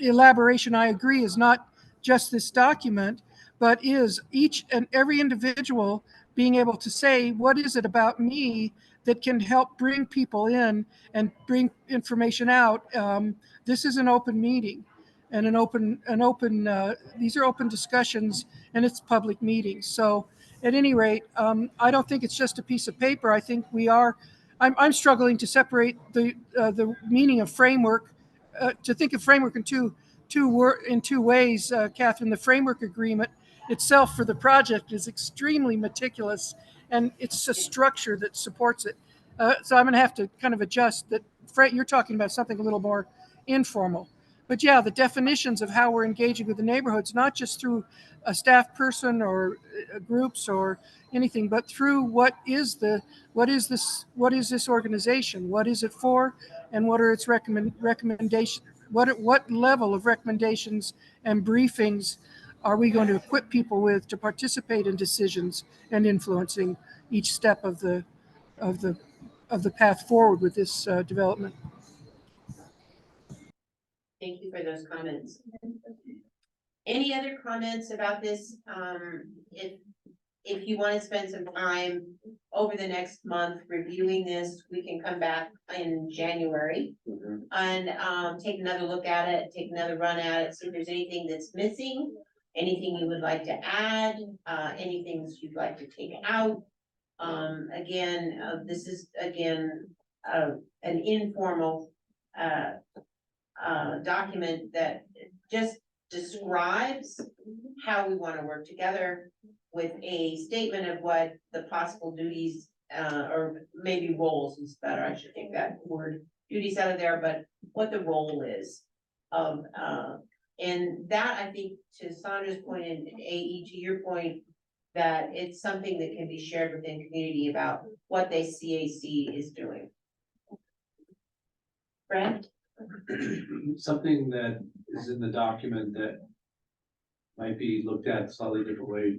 elaboration, I agree, is not just this document, but is each and every individual being able to say, what is it about me that can help bring people in and bring information out? This is an open meeting and these are open discussions, and it's public meetings. So at any rate, I don't think it's just a piece of paper. I think I'm struggling to separate the meaning of framework, to think of framework in two ways, Catherine. The framework agreement itself for the project is extremely meticulous, and it's a structure that supports it. So I'm going to have to kind of adjust that. You're talking about something a little more informal. But yeah, the definitions of how we're engaging with the neighborhoods, not just through a staff person or groups or anything, but through what is this organization? What is it for? And what are its recommendations? What level of recommendations and briefings are we going to equip people with to participate in decisions and influencing each step of the path forward with this development? Thank you for those comments. Any other comments about this? If you want to spend some time over the next month reviewing this, we can come back in January and take another look at it, take another run at it, see if there's anything that's missing, anything you would like to add, anything you'd like to take out. This is an informal document that just describes how we want to work together, with a statement of what the possible duties or maybe roles is better. I should think that word duties out of there, but what the role is of, and that, I think, to Sandra's point and AE, to your point, that it's something that can be shared within community about what they CAC is doing. Brent? Something that is in the document that might be looked at slightly different way.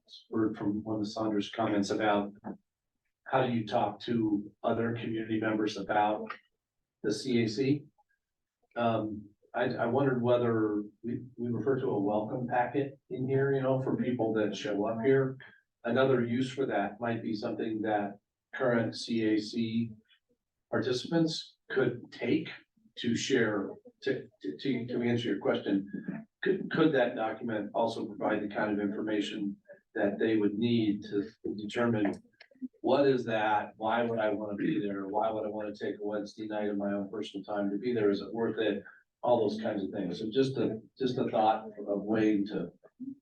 It's heard from one of Sandra's comments about how do you talk to other community members about the CAC? I wondered whether we refer to a welcome packet in here, you know, for people that show up here. Another use for that might be something that current CAC participants could take to share, to answer your question. Could that document also provide the kind of information that they would need to determine what is that? Why would I want to be there? Why would I want to take a Wednesday night of my own personal time to be there? Is it worth it? All those kinds of things. So just a thought of way to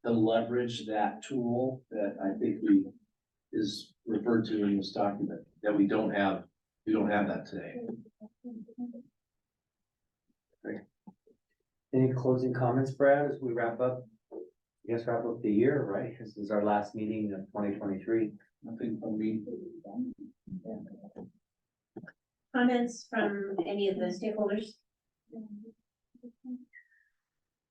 leverage that tool that I think is referred to in this document that we don't have that today. Great. Any closing comments, Brad, as we wrap up? I guess wrap up the year, right? This is our last meeting of 2023. Nothing from me. Comments from any of the stakeholders?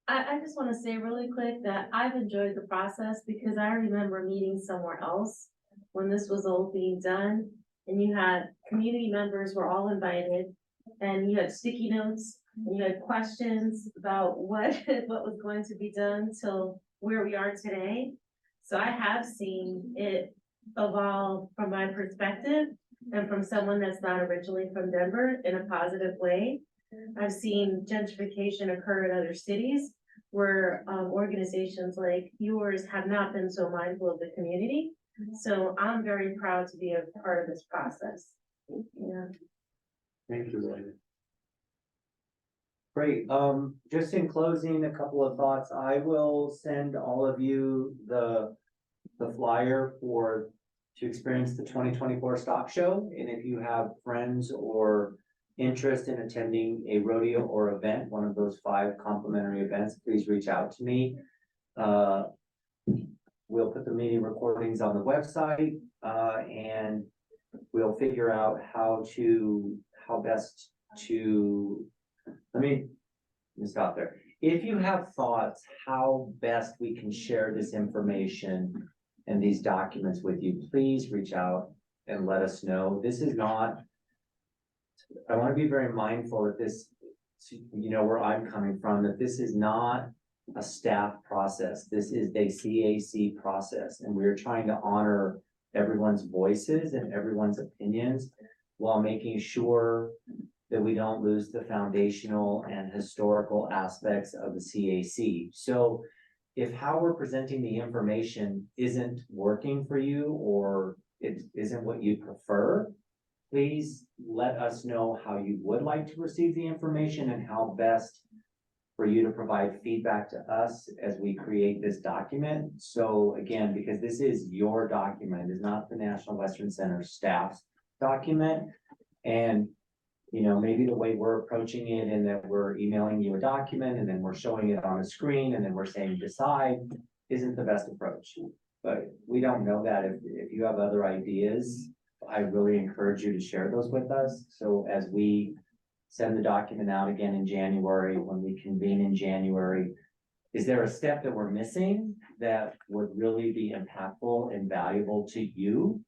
I just want to say really quick that I've enjoyed the process because I remember meeting somewhere else when this was all being done. And you had community members were all invited and you had sticky notes and you had questions about what was going to be done till where we are today. So I have seen it evolve from my perspective and from someone that's not originally from Denver in a positive way. I've seen gentrification occur in other cities where organizations like yours have not been so mindful of the community. So I'm very proud to be a part of this process. Yeah. Thank you, Lloyd. Great. Just in closing, a couple of thoughts. I will send all of you the flyer to experience the 2024 stock show. And if you have friends or interest in attending a rodeo or event, one of those 5 complimentary events, please reach out to me. We'll put the meeting recordings on the website, and we'll figure out how best to, let me stop there. If you have thoughts how best we can share this information and these documents with you, please reach out and let us know. This is not, I want to be very mindful that this, you know, where I'm coming from, that this is not a staff process. This is a CAC process, and we're trying to honor everyone's voices and everyone's opinions while making sure that we don't lose the foundational and historical aspects of the CAC. So if how we're presenting the information isn't working for you, or it isn't what you prefer, please let us know how you would like to receive the information and how best for you to provide feedback to us as we create this document. So again, because this is your document, it's not the National Western Center staff's document. And, you know, maybe the way we're approaching it and that we're emailing you a document and then we're showing it on a screen and then we're saying decide isn't the best approach. But we don't know that. If you have other ideas, I really encourage you to share those with us. So as we send the document out again in January, when we convene in January, is there a step that we're missing that would really be impactful and valuable to you?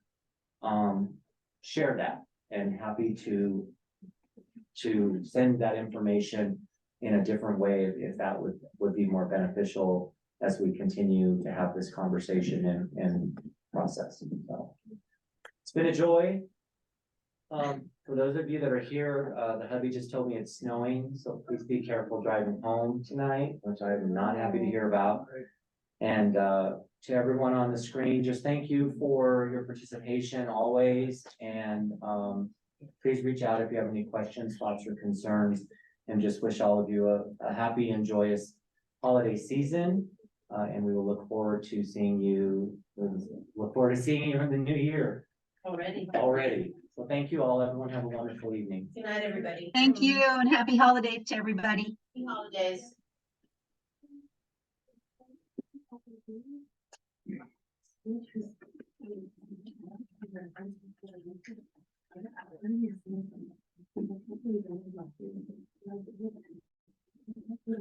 Share that, and happy to send that information in a different way if that would be more beneficial as we continue to have this conversation and process. So it's been a joy. For those of you that are here, the hubby just told me it's snowing, so please be careful driving home tonight, which I'm not happy to hear about. And to everyone on the screen, just thank you for your participation always. And please reach out if you have any questions, thoughts, or concerns, and just wish all of you a happy and joyous holiday season. And we will look forward to seeing you in the new year. Already. So thank you all. Everyone have a wonderful evening. Good night, everybody. Thank you and happy holidays to everybody. Happy holidays.